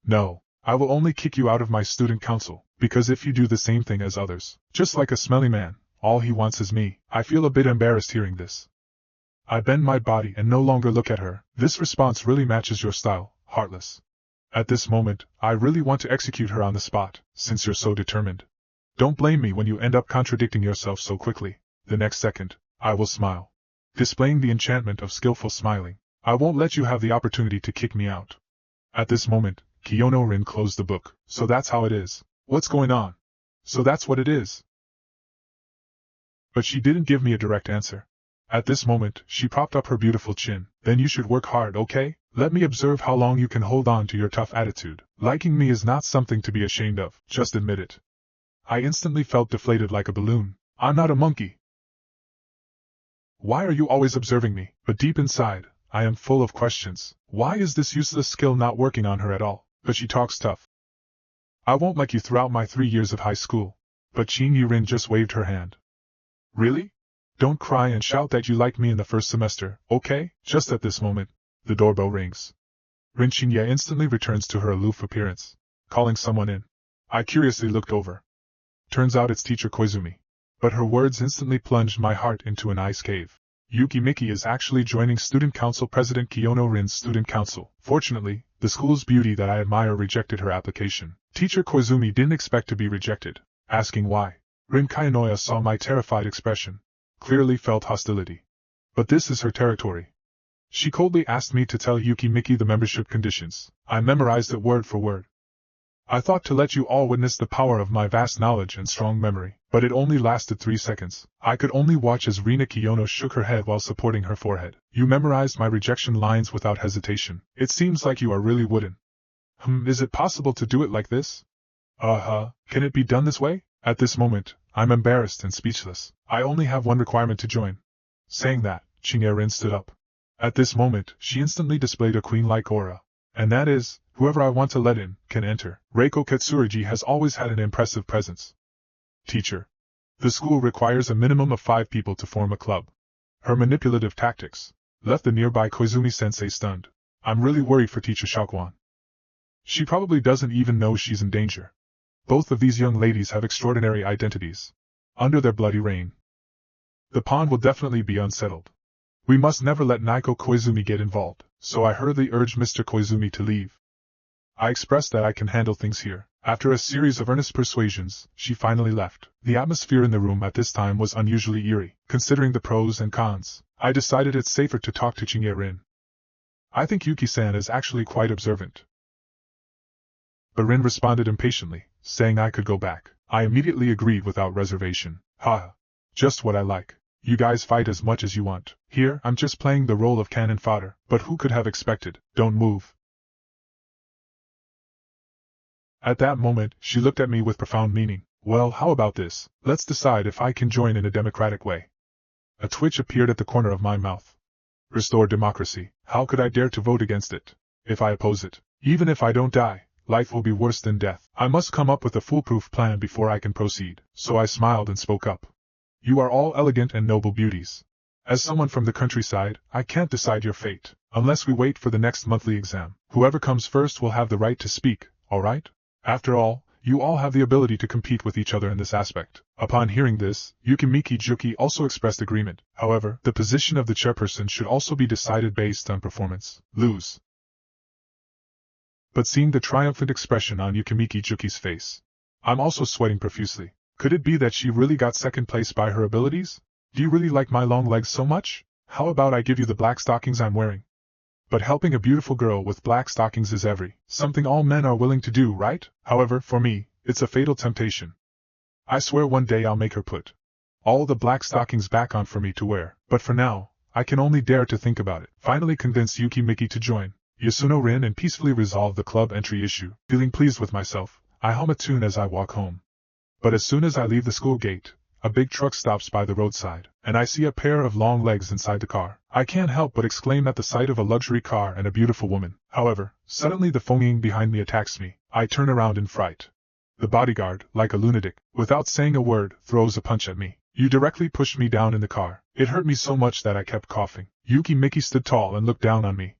Speaker 1: No, I will only kick you out of my student council. Because if you do the same thing as others, just like a smelly man, all he wants is me. I feel a bit embarrassed hearing this. I bend my body and no longer look at her. This response really matches your style, heartless. At this moment, I really want to execute her on the spot, since you're so determined. Don't blame me when you end up contradicting yourself so quickly. The next second, I will smile. Displaying the enchantment of skillful smiling. I won't let you have the opportunity to kick me out. At this moment, Kiyono-rin closed the book. So that's how it is. What's going on? So that's what it is. But she didn't give me a direct answer. At this moment, she propped up her beautiful chin. Then you should work hard, okay? Let me observe how long you can hold on to your tough attitude. Liking me is not something to be ashamed of, just admit it. I instantly felt deflated like a balloon. I'm not a monkey. Why are you always observing me? But deep inside, I am full of questions. Why is this useless skill not working on her at all? But she talks tough. I won't like you throughout my 3 years of high school. But Qin Yirin just waved her hand. Really? Don't cry and shout that you like me in the first semester, okay? Just at this moment, the doorbell rings. Rin Qinye instantly returns to her aloof appearance, calling someone in. I curiously looked over. Turns out it's teacher Koizumi. But her words instantly plunged my heart into an ice cave. Yuki Miki is actually joining Student Council President Kiyono-rin's Student Council. Fortunately, the school's beauty that I admire rejected her application. Teacher Koizumi didn't expect to be rejected, asking why. Rin Kayanoya saw my terrified expression. Clearly felt hostility. But this is her territory. She coldly asked me to tell Yuki Miki the membership conditions. I memorized it word for word. I thought to let you all witness the power of my vast knowledge and strong memory, but it only lasted 3 seconds. I could only watch as Rina Kiyono shook her head while supporting her forehead. You memorized my rejection lines without hesitation. It seems like you are really wooden. Is it possible to do it like this? Can it be done this way? At this moment, I'm embarrassed and speechless. I only have one requirement to join. Saying that, Qinye-rin stood up. At this moment, she instantly displayed a queen-like aura. And that is, whoever I want to let in, can enter. Reiko Katsuragi has always had an impressive presence. Teacher. The school requires a minimum of 5 people to form a club. Her manipulative tactics left the nearby Koizumi-sensei stunned. I'm really worried for teacher Shaoquan. She probably doesn't even know she's in danger. Both of these young ladies have extraordinary identities. Under their bloody reign, the pond will definitely be unsettled. We must never let Naiko Koizumi get involved, so I hurriedly urged Mr. Koizumi to leave. I expressed that I can handle things here. After a series of earnest persuasions, she finally left. The atmosphere in the room at this time was unusually eerie. Considering the pros and cons, I decided it's safer to talk to Qinye-rin. I think Yuki-san is actually quite observant. But Rin responded impatiently, saying I could go back. I immediately agreed without reservation. Just what I like. You guys fight as much as you want. Here, I'm just playing the role of cannon fodder, but who could have expected? Don't move. At that moment, she looked at me with profound meaning. Well, how about this? Let's decide if I can join in a democratic way. A twitch appeared at the corner of my mouth. Restore democracy. How could I dare to vote against it? If I oppose it, even if I don't die, life will be worse than death. I must come up with a foolproof plan before I can proceed. So I smiled and spoke up. You are all elegant and noble beauties. As someone from the countryside, I can't decide your fate, unless we wait for the next monthly exam. Whoever comes first will have the right to speak, alright? After all, you all have the ability to compete with each other in this aspect. Upon hearing this, Yukimiki Juki also expressed agreement. However, the position of the chairperson should also be decided based on performance. Lose. But seeing the triumphant expression on Yukimiki Juki's face, I'm also sweating profusely. Could it be that she really got second place by her abilities? Do you really like my long legs so much? How about I give you the black stockings I'm wearing? But helping a beautiful girl with black stockings is something all men are willing to do, right? However, for me, it's a fatal temptation. I swear one day I'll make her put all the black stockings back on for me to wear. But for now, I can only dare to think about it. Finally convinced Yukimiki to join Yasuno-rin and peacefully resolve the club entry issue. Feeling pleased with myself, I hum a tune as I walk home. But as soon as I leave the school gate, a big truck stops by the roadside, and I see a pair of long legs inside the car. I can't help but exclaim at the sight of a luxury car and a beautiful woman. However, suddenly the foaming behind me attacks me. I turn around in fright. The bodyguard, like a lunatic, without saying a word, throws a punch at me. You directly pushed me down in the car. It hurt me so much that I kept coughing. Yukimiki stood tall and looked down on me.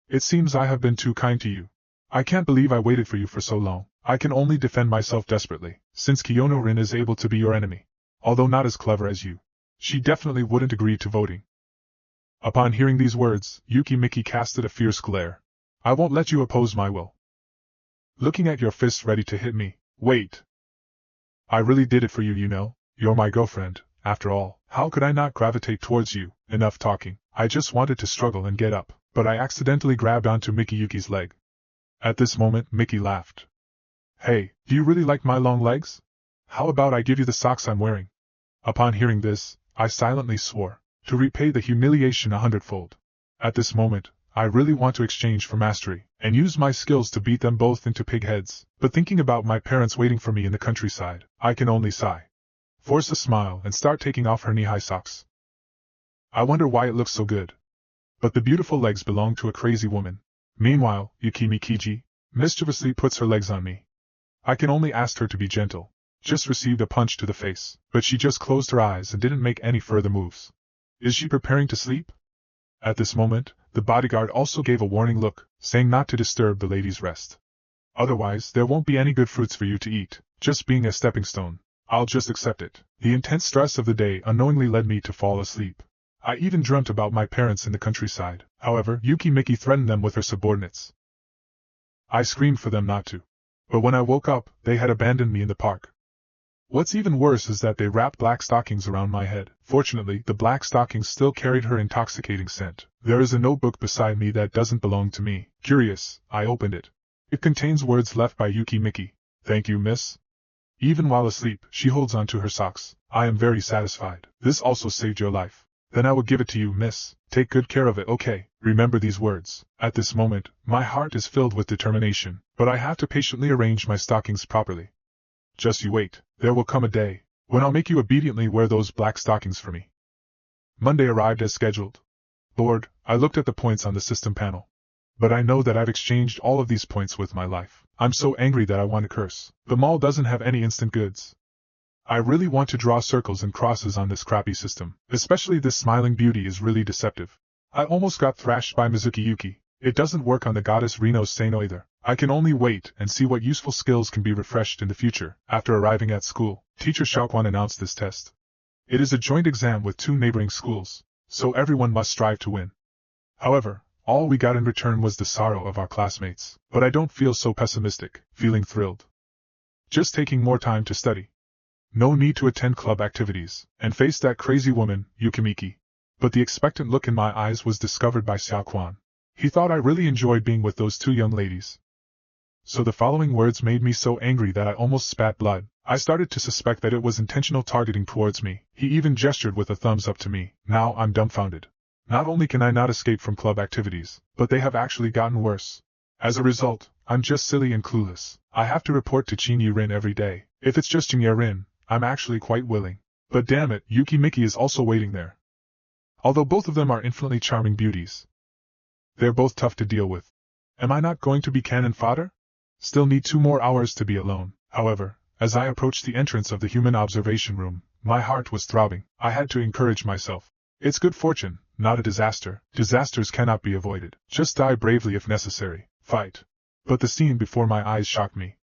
Speaker 1: It seems I have been too kind to you. I can't believe I waited for you for so long. I can only defend myself desperately, since Kiyono-rin is able to be your enemy. Although not as clever as you, she definitely wouldn't agree to voting. Upon hearing these words, Yukimiki casted a fierce glare. I won't let you oppose my will. looking at your fist ready to hit me. Wait. I really did it for you, you know. You're my girlfriend, after all. How could I not gravitate towards you? Enough talking. I just wanted to struggle and get up, but I accidentally grabbed onto Mickey Yuki's leg. At this moment, Mickey laughed. Hey, do you really like my long legs? How about I give you the socks I'm wearing? Upon hearing this, I silently swore to repay the humiliation 100-fold. At this moment, I really want to exchange for mastery, and use my skills to beat them both into pig heads, but thinking about my parents waiting for me in the countryside, I can only sigh, force a smile, and start taking off her knee-high socks. I wonder why it looks so good. But the beautiful legs belong to a crazy woman. Meanwhile, Yukimi Kiji mischievously puts her legs on me. I can only ask her to be gentle. Just received a punch to the face, but she just closed her eyes and didn't make any further moves. Is she preparing to sleep? At this moment, the bodyguard also gave a warning look, saying not to disturb the lady's rest. Otherwise, there won't be any good fruits for you to eat, just being a stepping stone. I'll just accept it. The intense stress of the day unknowingly led me to fall asleep. I even dreamt about my parents in the countryside. However, Yuki-Miki threatened them with her subordinates. I screamed for them not to. But when I woke up, they had abandoned me in the park. What's even worse is that they wrapped black stockings around my head. Fortunately, the black stockings still carried her intoxicating scent. There is a notebook beside me that doesn't belong to me. Curious, I opened it. It contains words left by Yuki-Miki. Thank you, miss. Even while asleep, she holds onto her socks. I am very satisfied. This also saved your life. Then I will give it to you, miss. Take good care of it, okay? Remember these words. At this moment, my heart is filled with determination, but I have to patiently arrange my stockings properly. Just you wait. There will come a day when I'll make you obediently wear those black stockings for me. Monday arrived as scheduled. Bored, I looked at the points on the system panel. But I know that I've exchanged all of these points with my life. I'm so angry that I want to curse. The mall doesn't have any instant goods. I really want to draw circles and crosses on this crappy system. Especially this smiling beauty is really deceptive. I almost got thrashed by Mizuki Yuki. It doesn't work on the goddess Reno Sano either. I can only wait and see what useful skills can be refreshed in the future. After arriving at school, teacher Xiaoquan announced this test. It is a joint exam with 2 neighboring schools, so everyone must strive to win. However, all we got in return was the sorrow of our classmates. But I don't feel so pessimistic, feeling thrilled. Just taking more time to study. No need to attend club activities, and face that crazy woman, Yukimiki. But the expectant look in my eyes was discovered by Xiaoquan. He thought I really enjoyed being with those 2 young ladies. So the following words made me so angry that I almost spat blood. I started to suspect that it was intentional targeting towards me. He even gestured with a thumbs up to me. Now I'm dumbfounded. Not only can I not escape from club activities, but they have actually gotten worse. As a result, I'm just silly and clueless. I have to report to Jin Yi-rin every day. If it's just Jin Yi-rin, I'm actually quite willing. But damn it, Yuki-Miki is also waiting there. Although both of them are infinitely charming beauties, they're both tough to deal with. Am I not going to be cannon fodder? Still need 2 more hours to be alone. However, as I approached the entrance of the human observation room, my heart was throbbing. I had to encourage myself. It's good fortune, not a disaster. Disasters cannot be avoided. Just die bravely if necessary. Fight. But the scene before my eyes shocked me.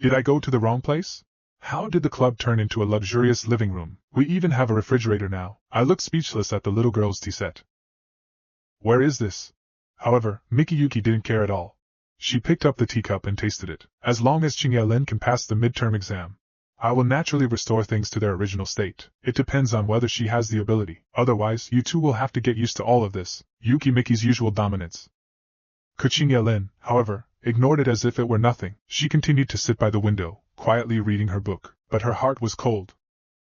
Speaker 1: Did I go to the wrong place? How did the club turn into a luxurious living room? We even have a refrigerator now. I looked speechless at the little girl's tea set. Where is this? However, Mikiyuki didn't care at all. She picked up the teacup and tasted it. As long as Qingyelin can pass the midterm exam, I will naturally restore things to their original state. It depends on whether she has the ability. Otherwise, you two will have to get used to all of this. Yuki-Miki's usual dominance. Qingyelin, however, ignored it as if it were nothing. She continued to sit by the window, quietly reading her book, but her heart was cold.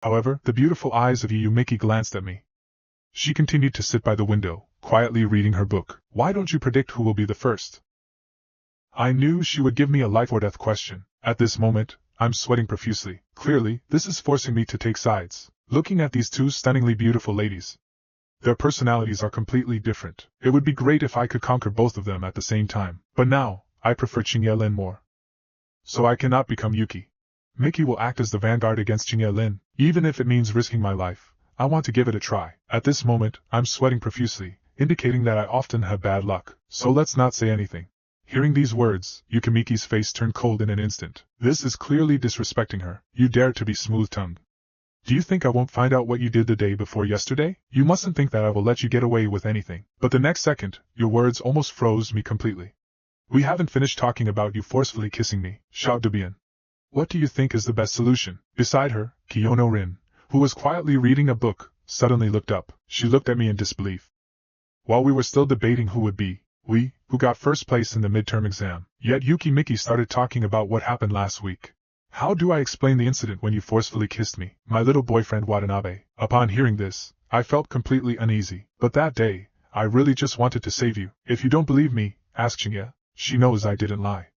Speaker 1: However, the beautiful eyes of Yuki-Miki glanced at me. She continued to sit by the window, quietly reading her book. Why don't you predict who will be the first? I knew she would give me a life or death question. At this moment, I'm sweating profusely. Clearly, this is forcing me to take sides. Looking at these 2 stunningly beautiful ladies, their personalities are completely different. It would be great if I could conquer both of them at the same time. But now, I prefer Qingyelin more. So I cannot become Yuki. Miki will act as the vanguard against Qingyelin, even if it means risking my life. I want to give it a try. At this moment, I'm sweating profusely, indicating that I often have bad luck. So let's not say anything. Hearing these words, Yukimiki's face turned cold in an instant. This is clearly disrespecting her. You dare to be smooth-tongued. Do you think I won't find out what you did the day before yesterday? You mustn't think that I will let you get away with anything. But the next second, your words almost froze me completely. We haven't finished talking about you forcefully kissing me, shouted Dubian. What do you think is the best solution? Beside her, Kiyono Rin, who was quietly reading a book, suddenly looked up. She looked at me in disbelief. While we were still debating who would be, who got first place in the midterm exam, yet Yuki Miki started talking about what happened last week. How do I explain the incident when you forcefully kissed me, my little boyfriend Watanabe? Upon hearing this, I felt completely uneasy. But that day, I really just wanted to save you. If you don't believe me, ask Shinya. She knows I didn't lie.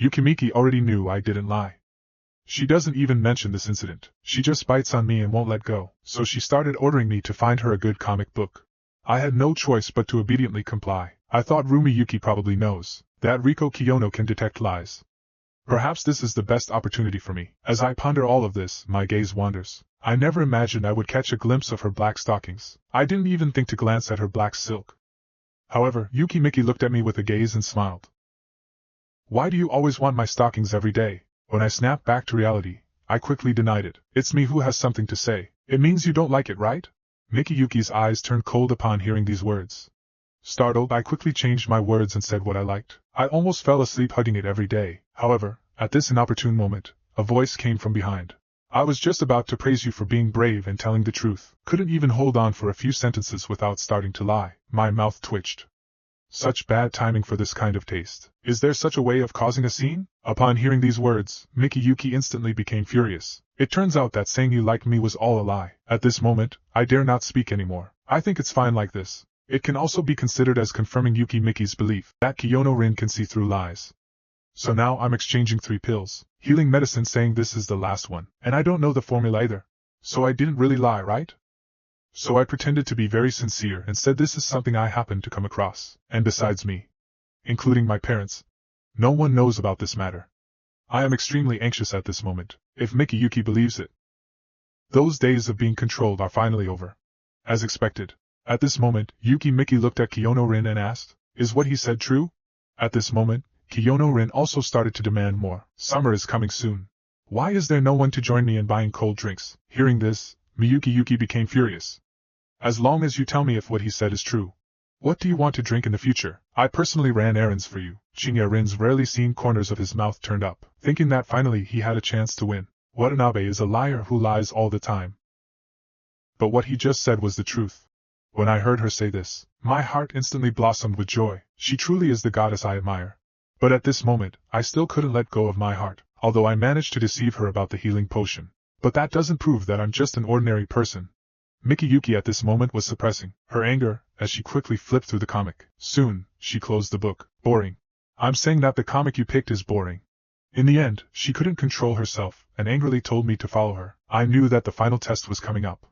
Speaker 1: Yukimiki already knew I didn't lie. She doesn't even mention this incident. She just bites on me and won't let go, so she started ordering me to find her a good comic book. I had no choice but to obediently comply. I thought Rumi Yuki probably knows that Riko Kiyono can detect lies. Perhaps this is the best opportunity for me. As I ponder all of this, my gaze wanders. I never imagined I would catch a glimpse of her black stockings. I didn't even think to glance at her black silk. However, Yuki Miki looked at me with a gaze and smiled. Why do you always want my stockings every day? When I snapped back to reality, I quickly denied it. It's me who has something to say. It means you don't like it, right? Miki Yuki's eyes turned cold upon hearing these words. Startled, I quickly changed my words and said what I liked. I almost fell asleep hugging it every day. However, at this inopportune moment, a voice came from behind. I was just about to praise you for being brave and telling the truth. Couldn't even hold on for a few sentences without starting to lie. My mouth twitched. Such bad timing for this kind of taste. Is there such a way of causing a scene? Upon hearing these words, Miki Yuki instantly became furious. It turns out that saying you liked me was all a lie. At this moment, I dare not speak anymore. I think it's fine like this. It can also be considered as confirming Yuki Miki's belief that Kiyono Rin can see through lies. So now I'm exchanging 3 pills. Healing medicine saying this is the last one. And I don't know the formula either. So I didn't really lie, right? So I pretended to be very sincere and said this is something I happened to come across. And besides me, including my parents, no one knows about this matter. I am extremely anxious at this moment, if Miki Yuki believes it. Those days of being controlled are finally over. As expected. At this moment, Yuki Miki looked at Kiyono Rin and asked, is what he said true? At this moment, Kiyono Rin also started to demand more. Summer is coming soon. Why is there no one to join me in buying cold drinks? Hearing this, Miyuki Yuki became furious. As long as you tell me if what he said is true. What do you want to drink in the future? I personally ran errands for you. Shinya Rin's rarely seen corners of his mouth turned up, thinking that finally he had a chance to win. Watanabe is a liar who lies all the time. But what he just said was the truth. When I heard her say this, my heart instantly blossomed with joy. She truly is the goddess I admire. But at this moment, I still couldn't let go of my heart, although I managed to deceive her about the healing potion. But that doesn't prove that I'm just an ordinary person. Miki Yuki at this moment was suppressing her anger as she quickly flipped through the comic. Soon, she closed the book. Boring. I'm saying that the comic you picked is boring. In the end, she couldn't control herself and angrily told me to follow her. I knew that the final test was coming up.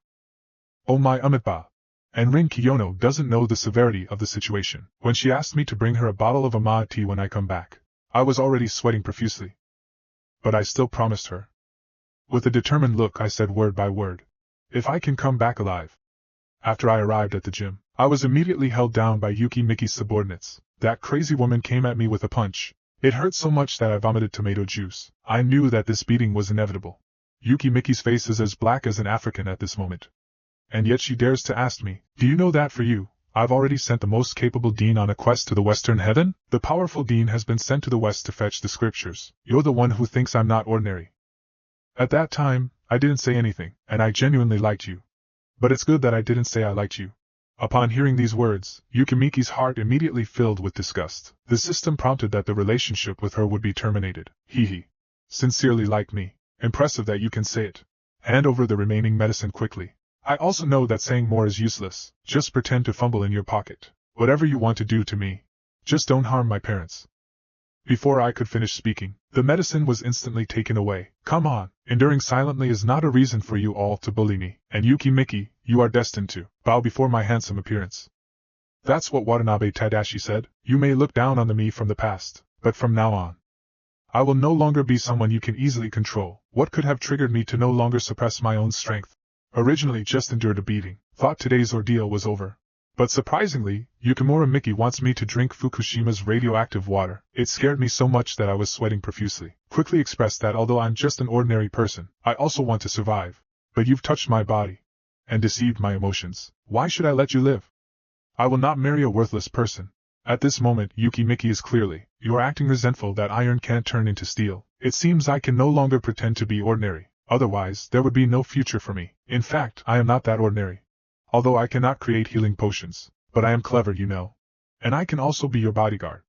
Speaker 1: Oh my Umitba. And Rin Kiyono doesn't know the severity of the situation. When she asked me to bring her a bottle of Amad tea when I come back, I was already sweating profusely. But I still promised her. With a determined look I said word by word, if I can come back alive. After I arrived at the gym, I was immediately held down by Yuki Miki's subordinates. That crazy woman came at me with a punch. It hurt so much that I vomited tomato juice. I knew that this beating was inevitable. Yuki Miki's face is as black as an African at this moment. And yet she dares to ask me, do you know that for you, I've already sent the most capable dean on a quest to the Western Heaven? The powerful dean has been sent to the West to fetch the scriptures. You're the one who thinks I'm not ordinary. At that time, I didn't say anything, and I genuinely liked you. But it's good that I didn't say I liked you. Upon hearing these words, Yukimiki's heart immediately filled with disgust. The system prompted that the relationship with her would be terminated. He sincerely liked me. Impressive that you can say it. Hand over the remaining medicine quickly. I also know that saying more is useless. Just pretend to fumble in your pocket. Whatever you want to do to me. Just don't harm my parents. Before I could finish speaking, the medicine was instantly taken away. Come on, enduring silently is not a reason for you all to bully me. And Yuki Miki, you are destined to bow before my handsome appearance. That's what Watanabe Tadashi said. You may look down on me from the past, but from now on, I will no longer be someone you can easily control. What could have triggered me to no longer suppress my own strength? Originally just endured a beating, thought today's ordeal was over. But surprisingly, Yukimura Miki wants me to drink Fukushima's radioactive water. It scared me so much that I was sweating profusely. Quickly expressed that although I'm just an ordinary person, I also want to survive. But you've touched my body and deceived my emotions. Why should I let you live? I will not marry a worthless person. At this moment, Yuki Miki is clearly You're acting resentful that iron can't turn into steel. It seems I can no longer pretend to be ordinary, otherwise there would be no future for me. In fact, I am not that ordinary. Although I cannot create healing potions, but I am clever, you know. And I can also be your bodyguard.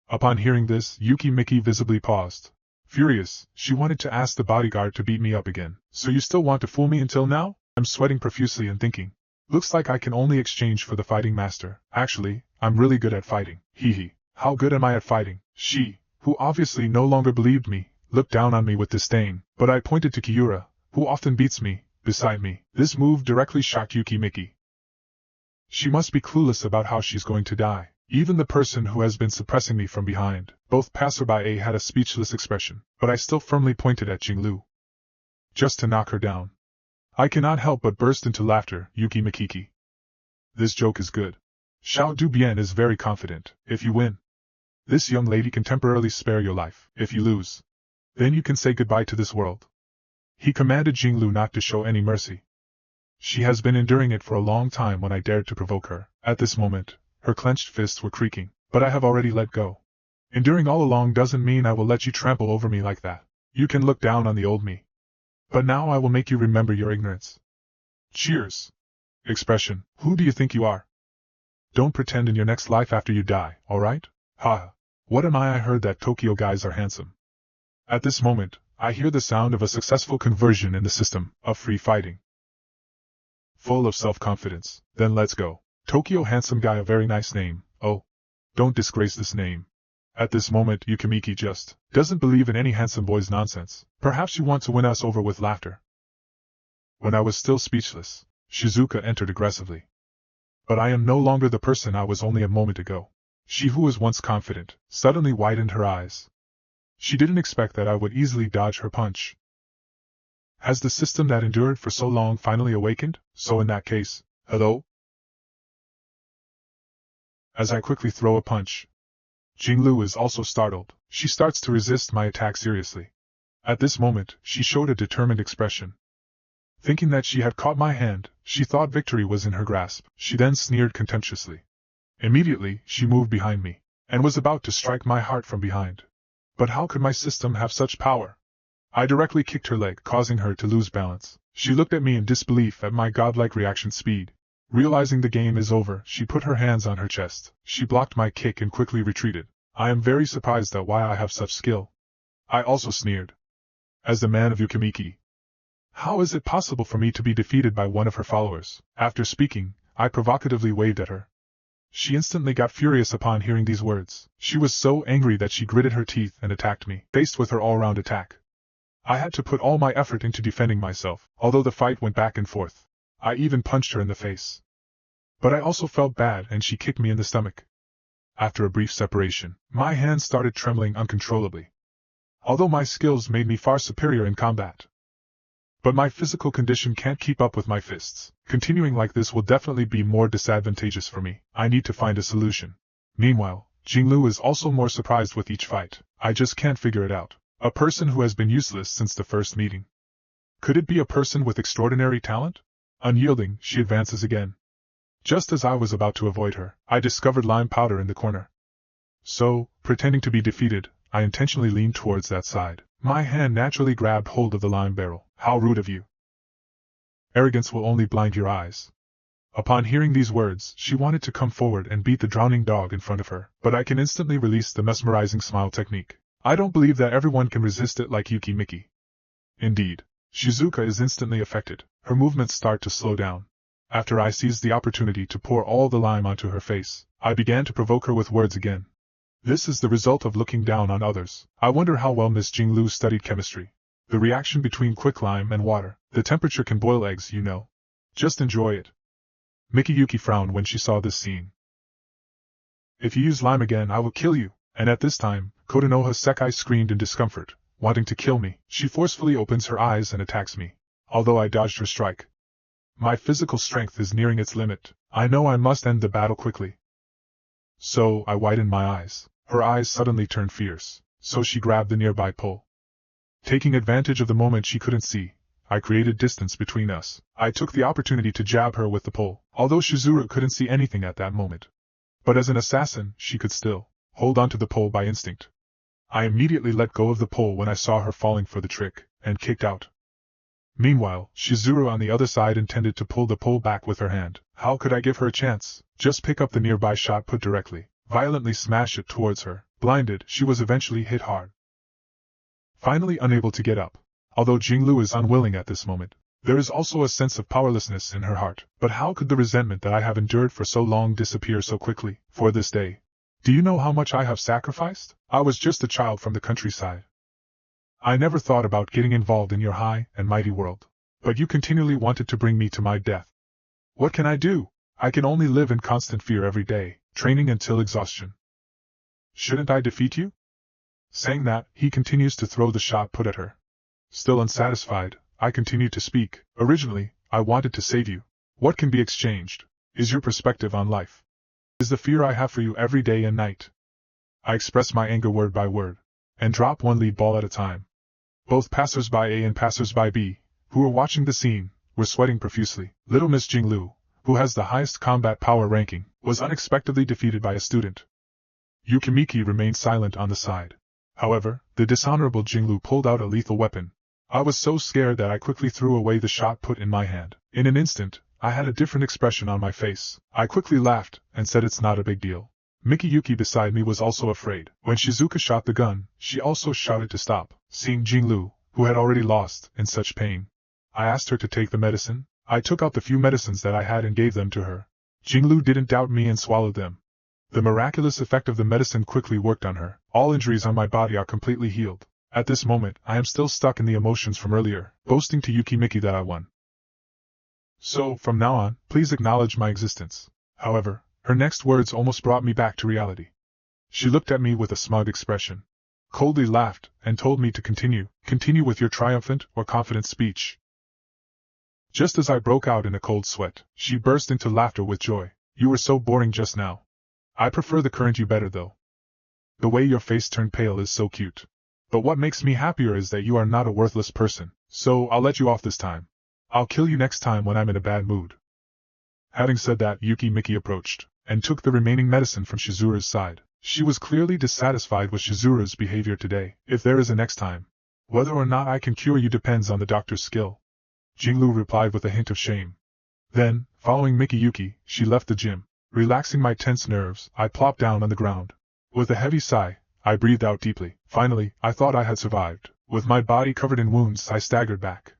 Speaker 1: Upon hearing this, Yuki Miki visibly paused. Furious, she wanted to ask the bodyguard to beat me up again. So you still want to fool me until now? I'm sweating profusely and thinking. Looks like I can only exchange for the fighting master. Actually, I'm really good at fighting. Hee hee. How good am I at fighting? She, who obviously no longer believed me, looked down on me with disdain, but I pointed to Kiura, who often beats me, beside me. This move directly shocked Yuki Miki. She must be clueless about how she's going to die. Even the person who has been suppressing me from behind, both passerby had a speechless expression, but I still firmly pointed at Jinglu. Just to knock her down. I cannot help but burst into laughter, Yuki Mikiki. This joke is good. Xiao Dubian is very confident. If you win, this young lady can temporarily spare your life. If you lose, then you can say goodbye to this world. He commanded Jinglu not to show any mercy. She has been enduring it for a long time when I dared to provoke her. At this moment, her clenched fists were creaking, but I have already let go. Enduring all along doesn't mean I will let you trample over me like that. You can look down on the old me. But now I will make you remember your ignorance. Cheers. Expression, who do you think you are? Don't pretend in your next life after you die, alright? Ha! What am I heard that Tokyo guys are handsome. At this moment, I hear the sound of a successful conversion in the system of free fighting. Full of self-confidence, then let's go. Tokyo handsome guy, a very nice name. Oh, don't disgrace this name. At this moment Yukimiki just doesn't believe in any handsome boy's nonsense. Perhaps you want to win us over with laughter. When I was still speechless, Shizuka entered aggressively. But I am no longer the person I was only a moment ago. She who was once confident, suddenly widened her eyes. She didn't expect that I would easily dodge her punch. Has the system that endured for so long finally awakened? So in that case, hello? As I quickly throw a punch, Jinglu is also startled. She starts to resist my attack seriously. At this moment, she showed a determined expression. Thinking that she had caught my hand, she thought victory was in her grasp. She then sneered contemptuously. Immediately, she moved behind me, and was about to strike my heart from behind. But how could my system have such power? I directly kicked her leg, causing her to lose balance. She looked at me in disbelief at my godlike reaction speed. Realizing the game is over, she put her hands on her chest. She blocked my kick and quickly retreated. I am very surprised at why I have such skill. I also sneered. As the man of Yukimiki, how is it possible for me to be defeated by one of her followers? After speaking, I provocatively waved at her. She instantly got furious upon hearing these words. She was so angry that she gritted her teeth and attacked me. Faced with her all-round attack, I had to put all my effort into defending myself. Although the fight went back and forth, I even punched her in the face. But I also felt bad and she kicked me in the stomach. After a brief separation, my hands started trembling uncontrollably. Although my skills made me far superior in combat, but my physical condition can't keep up with my fists. Continuing like this will definitely be more disadvantageous for me. I need to find a solution. Meanwhile, Jinglu is also more surprised with each fight. I just can't figure it out. A person who has been useless since the first meeting. Could it be a person with extraordinary talent? Unyielding, she advances again. Just as I was about to avoid her, I discovered lime powder in the corner. So, pretending to be defeated, I intentionally leaned towards that side. My hand naturally grabbed hold of the lime barrel. How rude of you. Arrogance will only blind your eyes. Upon hearing these words, she wanted to come forward and beat the drowning dog in front of her, but I can instantly release the mesmerizing smile technique. I don't believe that everyone can resist it like Yuki Miki. Indeed, Shizuka is instantly affected. Her movements start to slow down. After I seized the opportunity to pour all the lime onto her face, I began to provoke her with words again. This is the result of looking down on others. I wonder how well Miss Jinglu studied chemistry. The reaction between quicklime and water. The temperature can boil eggs, you know. Just enjoy it. Mikiyuki frowned when she saw this scene. If you use lime again I will kill you. And at this time, Kotonoha Sekai screamed in discomfort, wanting to kill me. She forcefully opens her eyes and attacks me. Although I dodged her strike, my physical strength is nearing its limit. I know I must end the battle quickly. So, I widened my eyes. Her eyes suddenly turned fierce, so she grabbed the nearby pole. Taking advantage of the moment she couldn't see, I created distance between us. I took the opportunity to jab her with the pole, although Shizuru couldn't see anything at that moment. But as an assassin, she could still. hold onto the pole by instinct. I immediately let go of the pole when I saw her falling for the trick, and kicked out. Meanwhile, Shizuru on the other side intended to pull the pole back with her hand. How could I give her a chance? Just pick up the nearby shot put directly, violently smash it towards her. Blinded, she was eventually hit hard. Finally unable to get up. Although Jinglu is unwilling at this moment, there is also a sense of powerlessness in her heart. But how could the resentment that I have endured for so long disappear so quickly, for this day? Do you know how much I have sacrificed? I was just a child from the countryside. I never thought about getting involved in your high and mighty world. But you continually wanted to bring me to my death. What can I do? I can only live in constant fear every day, training until exhaustion. Shouldn't I defeat you? Saying that, he continues to throw the shot put at her. Still unsatisfied, I continue to speak. Originally, I wanted to save you. What can be exchanged is your perspective on life. Is the fear I have for you every day and night. I express my anger word by word, and drop one lead ball at a time. Both passers-by A and passers-by B, who were watching the scene, were sweating profusely. Little Miss Jinglu, who has the highest combat power ranking, was unexpectedly defeated by a student. Yukimiki remained silent on the side. However, the dishonorable Jinglu pulled out a lethal weapon. I was so scared that I quickly threw away the shot put in my hand. In an instant, I had a different expression on my face. I quickly laughed, and said it's not a big deal. Mikiyuki beside me was also afraid. When Shizuka shot the gun, she also shouted to stop. Seeing Jinglu, who had already lost, in such pain, I asked her to take the medicine. I took out the few medicines that I had and gave them to her. Jinglu didn't doubt me and swallowed them. The miraculous effect of the medicine quickly worked on her. All injuries on my body are completely healed. At this moment, I am still stuck in the emotions from earlier, boasting to Yukimiki that I won. So, from now on, please acknowledge my existence. However, her next words almost brought me back to reality. She looked at me with a smug expression, coldly laughed, and told me to continue with your triumphant or confident speech. Just as I broke out in a cold sweat, she burst into laughter with joy. You were so boring just now. I prefer the current you better though. The way your face turned pale is so cute. But what makes me happier is that you are not a worthless person, so I'll let you off this time. I'll kill you next time when I'm in a bad mood. Having said that, Yukimiki approached, and took the remaining medicine from Shizuru's side. She was clearly dissatisfied with Shizuru's behavior today. If there is a next time, whether or not I can cure you depends on the doctor's skill. Jinglu replied with a hint of shame. Then, following Mikiyuki, she left the gym. Relaxing my tense nerves, I plopped down on the ground. With a heavy sigh, I breathed out deeply. Finally, I thought I had survived. With my body covered in wounds, I staggered back.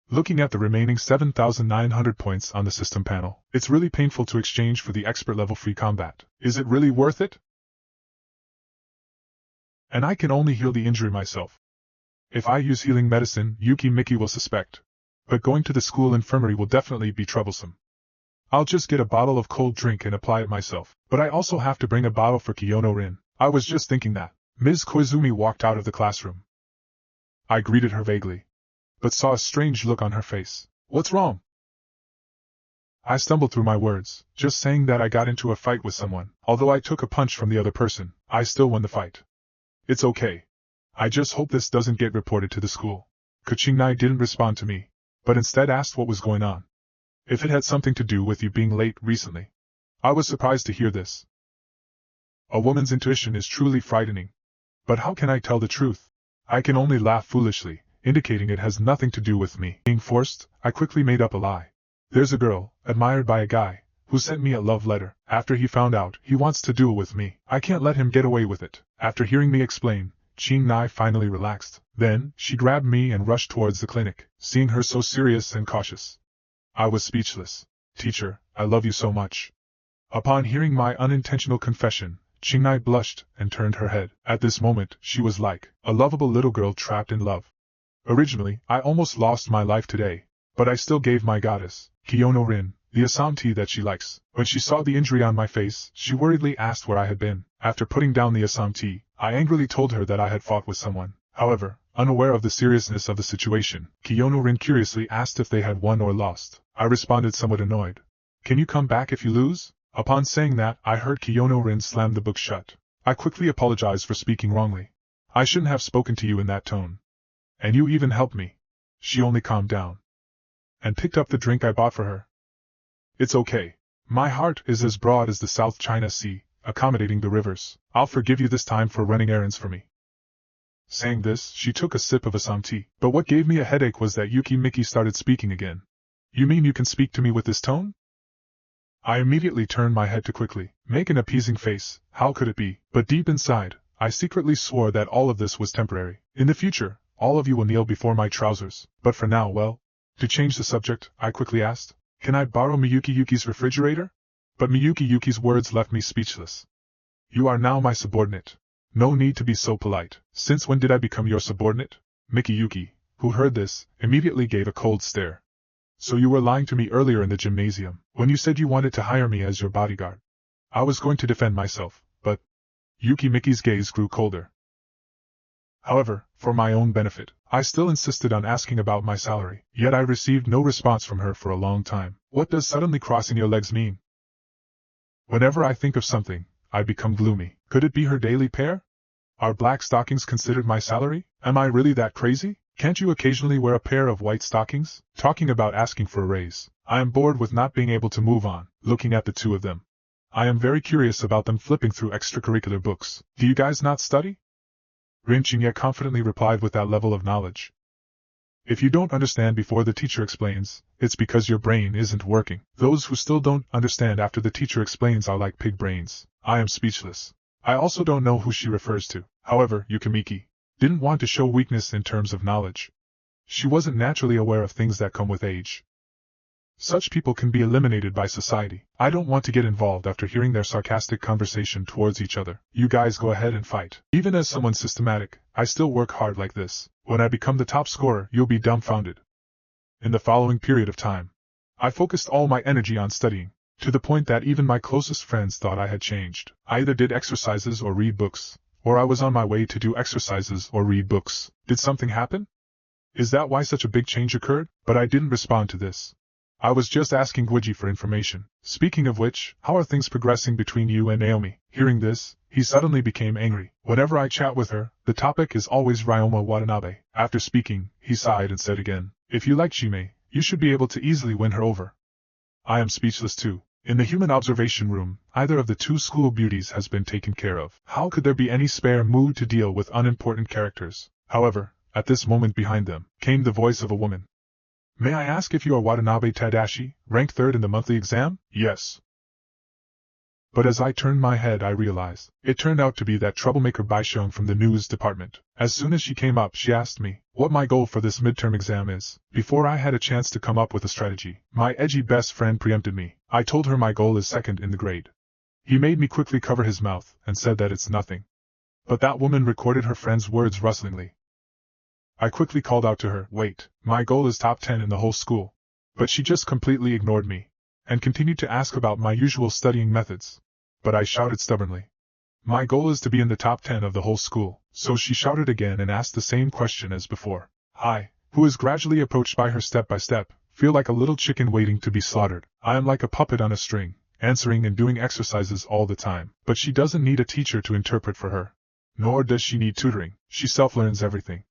Speaker 1: Looking at the remaining 7,900 points on the system panel, it's really painful to exchange for the expert level free combat. Is it really worth it? And I can only heal the injury myself. If I use healing medicine, Yukimiki will suspect. But going to the school infirmary will definitely be troublesome. I'll just get a bottle of cold drink and apply it myself. But I also have to bring a bottle for Kiyono-rin. I was just thinking that. Ms. Koizumi walked out of the classroom. I greeted her vaguely, but saw a strange look on her face. What's wrong? I stumbled through my words, just saying that I got into a fight with someone. Although I took a punch from the other person, I still won the fight. It's okay. I just hope this doesn't get reported to the school. Kachinai didn't respond to me, but instead asked what was going on. If it had something to do with you being late recently. I was surprised to hear this. A woman's intuition is truly frightening. But how can I tell the truth? I can only laugh foolishly, indicating it has nothing to do with me. Being forced, I quickly made up a lie. There's a girl, admired by a guy, who sent me a love letter. After he found out he wants to duel with me, I can't let him get away with it. After hearing me explain, Qing finally relaxed. Then, she grabbed me and rushed towards the clinic, seeing her so serious and cautious. I was speechless. Teacher, I love you so much. Upon hearing my unintentional confession, Qing blushed and turned her head. At this moment, she was like a lovable little girl trapped in love. Originally, I almost lost my life today, but I still gave my goddess, Kiyono-rin, the Assam tea that she likes. When she saw the injury on my face, she worriedly asked where I had been. After putting down the Assam tea, I angrily told her that I had fought with someone. However, unaware of the seriousness of the situation, Kiyono-rin curiously asked if they had won or lost. I responded somewhat annoyed. Can you come back if you lose? Upon saying that, I heard Kiyono-rin slam the book shut. I quickly apologized for speaking wrongly. I shouldn't have spoken to you in that tone. And you even helped me. She only calmed down and picked up the drink I bought for her. It's okay. My heart is as broad as the South China Sea. accommodating the rivers. I'll forgive you this time for running errands for me. Saying this, she took a sip of Assam tea. But what gave me a headache was that Yuki Miki started speaking again. You mean you can speak to me with this tone? I immediately turned my head to quickly make an appeasing face. How could it be? But deep inside, I secretly swore that all of this was temporary. In the future, all of you will kneel before my trousers. But for now, well. To change the subject, I quickly asked, can I borrow Miyuki Yuki's refrigerator? But Miyuki Yuki's words left me speechless. You are now my subordinate. No need to be so polite. Since when did I become your subordinate? Miki Yuki, who heard this, immediately gave a cold stare. So you were lying to me earlier in the gymnasium, when you said you wanted to hire me as your bodyguard. I was going to defend myself, but... Yuki Miki's gaze grew colder. However, for my own benefit, I still insisted on asking about my salary, yet I received no response from her for a long time. What does suddenly crossing your legs mean? Whenever I think of something, I become gloomy. Could it be her daily pair? Are black stockings considered my salary? Am I really that crazy? Can't you occasionally wear a pair of white stockings? Talking about asking for a raise. I am bored with not being able to move on, looking at the two of them. I am very curious about them flipping through extracurricular books. Do you guys not study? Rin Qingye confidently replied with that level of knowledge. If you don't understand before the teacher explains, it's because your brain isn't working. Those who still don't understand after the teacher explains are like pig brains. I am speechless. I also don't know who she refers to. However, Yukimiki didn't want to show weakness in terms of knowledge. She wasn't naturally aware of things that come with age. Such people can be eliminated by society. I don't want to get involved after hearing their sarcastic conversation towards each other. You guys go ahead and fight. Even as someone systematic, I still work hard like this. When I become the top scorer, you'll be dumbfounded. In the following period of time, I focused all my energy on studying, to the point that even my closest friends thought I had changed. I either did exercises or read books, or I was on my way to do exercises or read books. Did something happen? Is that why such a big change occurred? But I didn't respond to this. I was just asking Guiji for information. Speaking of which, how are things progressing between you and Naomi? Hearing this, he suddenly became angry. Whenever I chat with her, the topic is always Ryoma Watanabe. After speaking, he sighed and said again, if you like Shime, you should be able to easily win her over. I am speechless too. In the human observation room, either of the two school beauties has been taken care of. How could there be any spare mood to deal with unimportant characters? However, at this moment behind them, came the voice of a woman. May I ask if you are Watanabe Tadashi, ranked 3rd in the monthly exam? Yes. But as I turned my head I realized, it turned out to be that troublemaker Baisheng from the news department. As soon as she came up she asked me what my goal for this midterm exam is. Before I had a chance to come up with a strategy, my edgy best friend preempted me. I told her my goal is 2nd in the grade. He made me quickly cover his mouth, and said that it's nothing. But that woman recorded her friend's words rustlingly. I quickly called out to her, wait, my goal is top 10 in the whole school. But she just completely ignored me, and continued to ask about my usual studying methods. But I shouted stubbornly. My goal is to be in the top 10 of the whole school. So she shouted again and asked the same question as before. I, who is gradually approached by her step by step, feel like a little chicken waiting to be slaughtered. I am like a puppet on a string, answering and doing exercises all the time. But she doesn't need a teacher to interpret for her. Nor does she need tutoring. She self-learns everything.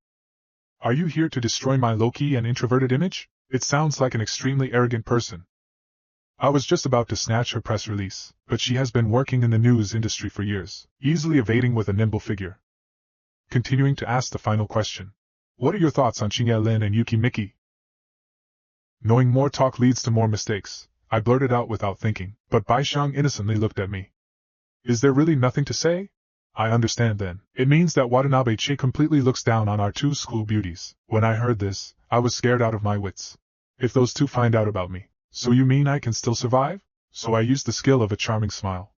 Speaker 1: Are you here to destroy my low-key and introverted image? It sounds like an extremely arrogant person. I was just about to snatch her press release, but she has been working in the news industry for years, easily evading with a nimble figure. Continuing to ask the final question. What are your thoughts on Qingye Lin and Yuki Miki? Knowing more talk leads to more mistakes, I blurted out without thinking, but Baisheng innocently looked at me. Is there really nothing to say? I understand then. It means that Watanabe Che completely looks down on our two school beauties. When I heard this, I was scared out of my wits. If those two find out about me. So you mean I can still survive? So I used the skill of a charming smile,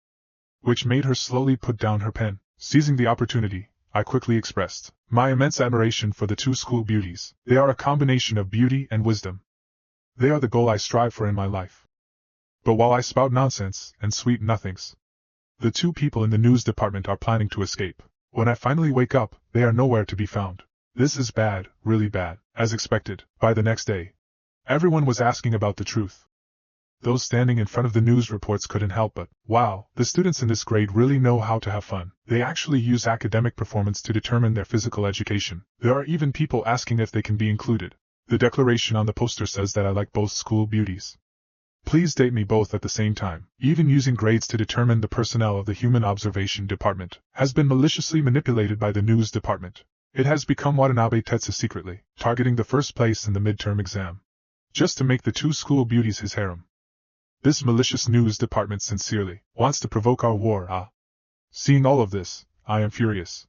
Speaker 1: which made her slowly put down her pen. Seizing the opportunity, I quickly expressed my immense admiration for the two school beauties. They are a combination of beauty and wisdom. They are the goal I strive for in my life. But while I spout nonsense and sweet nothings, the two people in the news department are planning to escape. When I finally wake up, they are nowhere to be found. This is bad, really bad. As expected, by the next day, everyone was asking about the truth. Those standing in front of the news reports couldn't help but, wow, the students in this grade really know how to have fun. They actually use academic performance to determine their physical education. There are even people asking if they can be included. The declaration on the poster says that I like both school beauties. Please date me both at the same time. Even using grades to determine the personnel of the Human Observation Department has been maliciously manipulated by the News Department. It has become Watanabe Tetsu secretly, targeting the first place in the midterm exam, just to make the two school beauties his harem. This malicious News Department sincerely wants to provoke our war, Seeing all of this, I am furious.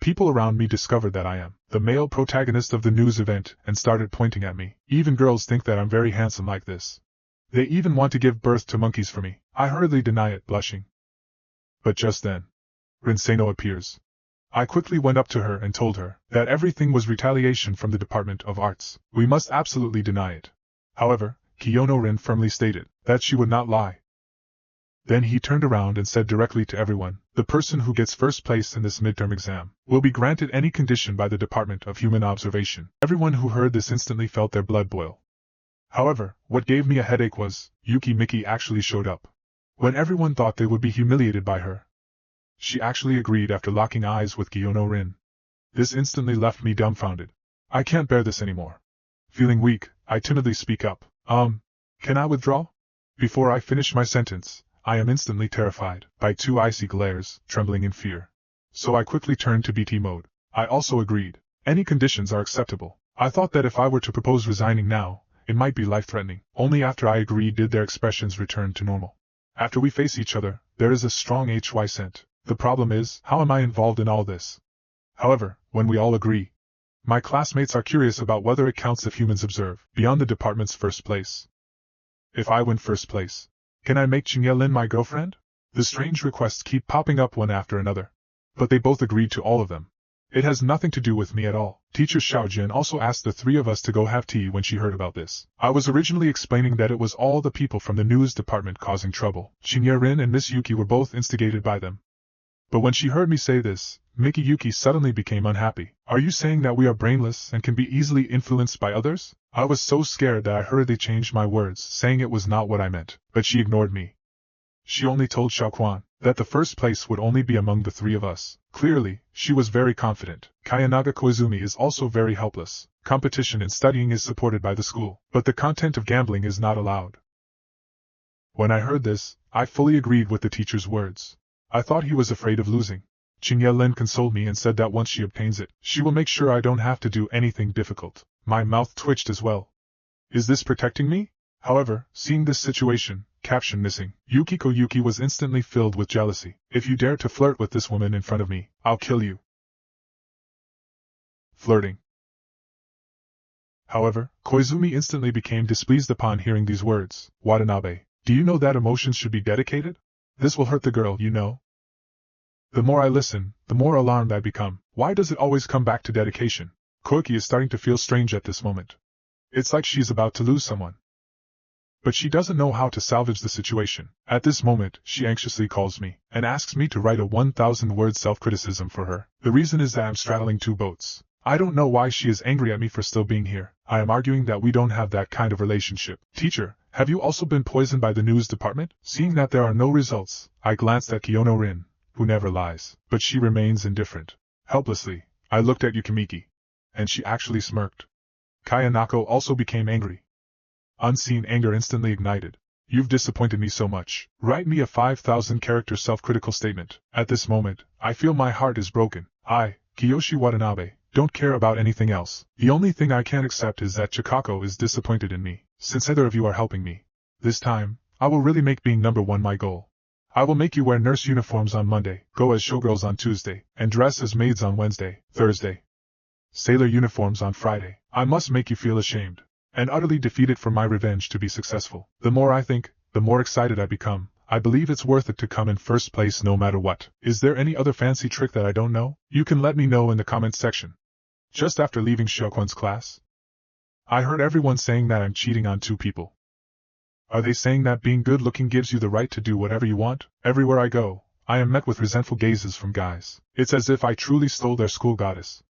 Speaker 1: People around me discovered that I am the male protagonist of the news event and started pointing at me. Even girls think that I'm very handsome like this. They even want to give birth to monkeys for me. I hurriedly deny it, blushing. But just then, Rinseno appears. I quickly went up to her and told her that everything was retaliation from the Department of Arts. We must absolutely deny it. However, Kiyono-rin firmly stated that she would not lie. Then he turned around and said directly to everyone, the person who gets first place in this midterm exam will be granted any condition by the Department of Human Observation. Everyone who heard this instantly felt their blood boil. However, what gave me a headache was, Yuki Miki actually showed up. When everyone thought they would be humiliated by her, she actually agreed after locking eyes with Kiyono-rin. This instantly left me dumbfounded. I can't bear this anymore. Feeling weak, I timidly speak up. Can I withdraw? Before I finish my sentence, I am instantly terrified by two icy glares, trembling in fear. So I quickly turned to BT mode. I also agreed. Any conditions are acceptable. I thought that if I were to propose resigning now, it might be life-threatening. Only after I agreed did their expressions return to normal. After we face each other, there is a strong HY scent. The problem is, how am I involved in all this? However, when we all agree, my classmates are curious about whether it counts if humans observe beyond the department's first place. If I win first place, can I make Ching-Ye-Lin my girlfriend? The strange requests keep popping up one after another. But they both agreed to all of them. It has nothing to do with me at all. Teacher Xiaojin also asked the three of us to go have tea when she heard about this. I was originally explaining that it was all the people from the news department causing trouble. Ching-Ye-Rin and Miss Yuki were both instigated by them. But when she heard me say this, Miki Yuki suddenly became unhappy. Are you saying that we are brainless and can be easily influenced by others? I was so scared that I hurriedly changed my words, saying it was not what I meant, but she ignored me. She only told Xiaoquan that the first place would only be among the three of us. Clearly, she was very confident. Kayanaga Koizumi is also very helpless. Competition in studying is supported by the school, but the content of gambling is not allowed. When I heard this, I fully agreed with the teacher's words. I thought he was afraid of losing. Ching-Ye-Lin consoled me and said that once she obtains it, she will make sure I don't have to do anything difficult. My mouth twitched as well. Is this protecting me? However, seeing this situation, caption missing, Yukiko Yuki was instantly filled with jealousy. If you dare to flirt with this woman in front of me, I'll kill you. Flirting. However, Koizumi instantly became displeased upon hearing these words. Watanabe, do you know that emotions should be dedicated? This will hurt the girl, you know. The more I listen, the more alarmed I become. Why does it always come back to dedication? Koiki is starting to feel strange at this moment. It's like she's about to lose someone. But she doesn't know how to salvage the situation. At this moment, she anxiously calls me and asks me to write a 1,000-word self-criticism for her. The reason is that I'm straddling two boats. I don't know why she is angry at me for still being here. I am arguing that we don't have that kind of relationship. Teacher, have you also been poisoned by the news department? Seeing that there are no results, I glanced at Kiyono-rin, who never lies, but she remains indifferent. Helplessly, I looked at Yukimiki, and she actually smirked. Kayanako also became angry. Unseen anger instantly ignited. You've disappointed me so much. Write me a 5,000-character self-critical statement. At this moment, I feel my heart is broken. I, Kiyoshi Watanabe, don't care about anything else. The only thing I can't accept is that Chikako is disappointed in me. Since either of you are helping me, this time, I will really make being number one my goal. I will make you wear nurse uniforms on Monday, go as showgirls on Tuesday, and dress as maids on Wednesday, Thursday. Sailor uniforms on Friday. I must make you feel ashamed and utterly defeated for my revenge to be successful. The more I think, the more excited I become. I believe it's worth it to come in first place no matter what. Is there any other fancy trick that I don't know? You can let me know in the comments section. Just after leaving Shioquan's class, I heard everyone saying that I'm cheating on two people. Are they saying that being good-looking gives you the right to do whatever you want? Everywhere I go, I am met with resentful gazes from guys. It's as if I truly stole their school goddess.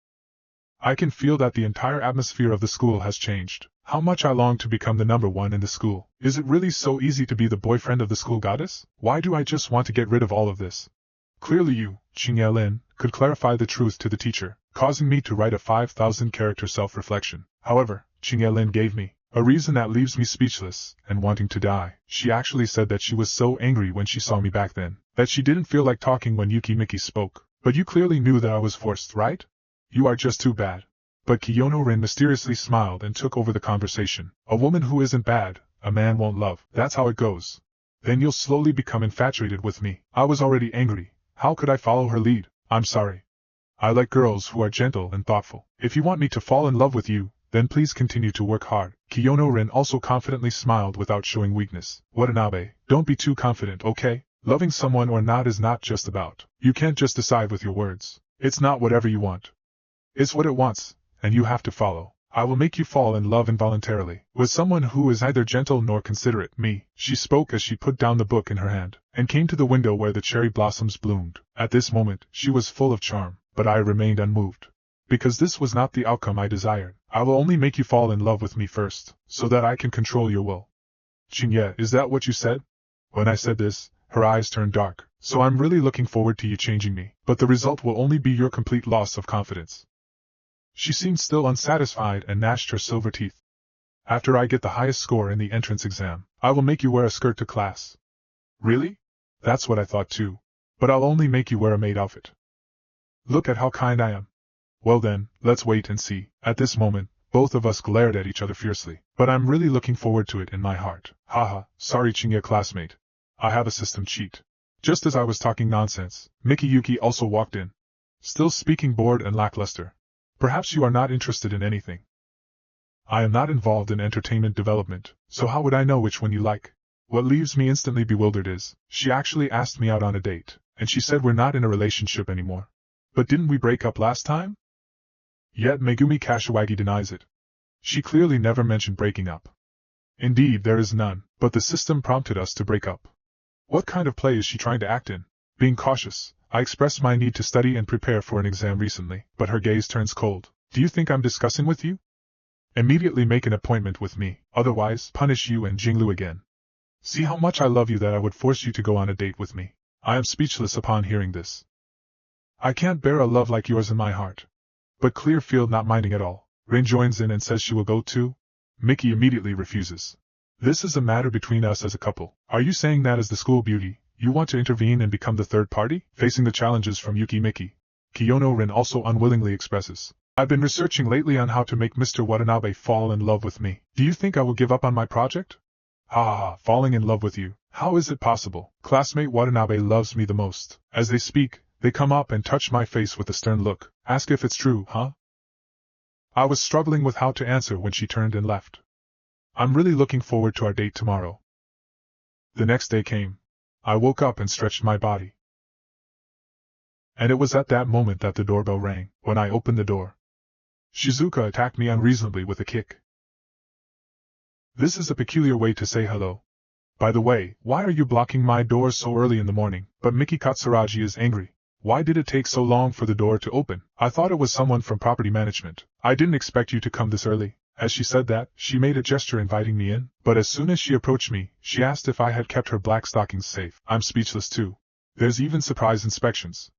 Speaker 1: I can feel that the entire atmosphere of the school has changed. How much I long to become the number one in the school. Is it really so easy to be the boyfriend of the school goddess? Why do I just want to get rid of all of this? Clearly you, Ching-Ye-Lin, could clarify the truth to the teacher, causing me to write a 5,000-character self-reflection. However, Ching-Ye-Lin gave me A reason that leaves me speechless and wanting to die. She actually said that she was so angry when she saw me back then, that she didn't feel like talking when Yuki Miki spoke. But you clearly knew that I was forced, right? You are just too bad. But Kiyono-rin mysteriously smiled and took over the conversation. A woman who isn't bad, a man won't love. That's how it goes. Then you'll slowly become infatuated with me. I was already angry. How could I follow her lead? I'm sorry. I like girls who are gentle and thoughtful. If you want me to fall in love with you, then please continue to work hard. Kiyono-rin also confidently smiled without showing weakness. Watanabe, don't be too confident, okay? Loving someone or not is not just about. You can't just decide with your words. It's not whatever you want. It's what it wants, and you have to follow. I will make you fall in love involuntarily with someone who is neither gentle nor considerate. Me, she spoke as she put down the book in her hand, and came to the window where the cherry blossoms bloomed. At this moment, she was full of charm, but I remained unmoved. Because this was not the outcome I desired. I will only make you fall in love with me first, so that I can control your will. Chingye, is that what you said? When I said this, her eyes turned dark. So I'm really looking forward to you changing me, but the result will only be your complete loss of confidence. She seemed still unsatisfied and gnashed her silver teeth. After I get the highest score in the entrance exam, I will make you wear a skirt to class. Really? That's what I thought too. But I'll only make you wear a maid outfit. Look at how kind I am. Well then, let's wait and see. At this moment, both of us glared at each other fiercely. But I'm really looking forward to it in my heart. Haha, sorry Chingye classmate. I have a system cheat. Just as I was talking nonsense, Mikiyuki also walked in. Still speaking bored and lackluster. Perhaps you are not interested in anything. I am not involved in entertainment development, so how would I know which one you like? What leaves me instantly bewildered is, she actually asked me out on a date, and she said we're not in a relationship anymore. But didn't we break up last time? Yet Megumi Kashiwagi denies it. She clearly never mentioned breaking up. Indeed, there is none, but the system prompted us to break up. What kind of play is she trying to act in? Being cautious, I expressed my need to study and prepare for an exam recently, but her gaze turns cold. Do you think I'm discussing with you? Immediately make an appointment with me, otherwise punish you and Jinglu again. See how much I love you that I would force you to go on a date with me. I am speechless upon hearing this. I can't bear a love like yours in my heart. But Clearfield not minding at all, Rain joins in and says she will go too. Mickey immediately refuses. This is a matter between us as a couple. Are you saying that as the school beauty, you want to intervene and become the third party? Facing the challenges from Yuki Miki, Kiyono-rin also unwillingly expresses. I've been researching lately on how to make Mr. Watanabe fall in love with me. Do you think I will give up on my project? Ha ha ha, falling in love with you. How is it possible? Classmate Watanabe loves me the most. As they speak, they come up and touch my face with a stern look. Ask if it's true, huh? I was struggling with how to answer when she turned and left. I'm really looking forward to our date tomorrow. The next day came. I woke up and stretched my body. And it was at that moment that the doorbell rang. When I opened the door, Shizuka attacked me unreasonably with a kick. This is a peculiar way to say hello. By the way, why are you blocking my door so early in the morning? But Miki Katsuragi is angry. Why did it take so long for the door to open? I thought it was someone from property management. I didn't expect you to come this early. As she said that, she made a gesture inviting me in, but as soon as she approached me, she asked if I had kept her black stockings safe. I'm speechless too. There's even surprise inspections.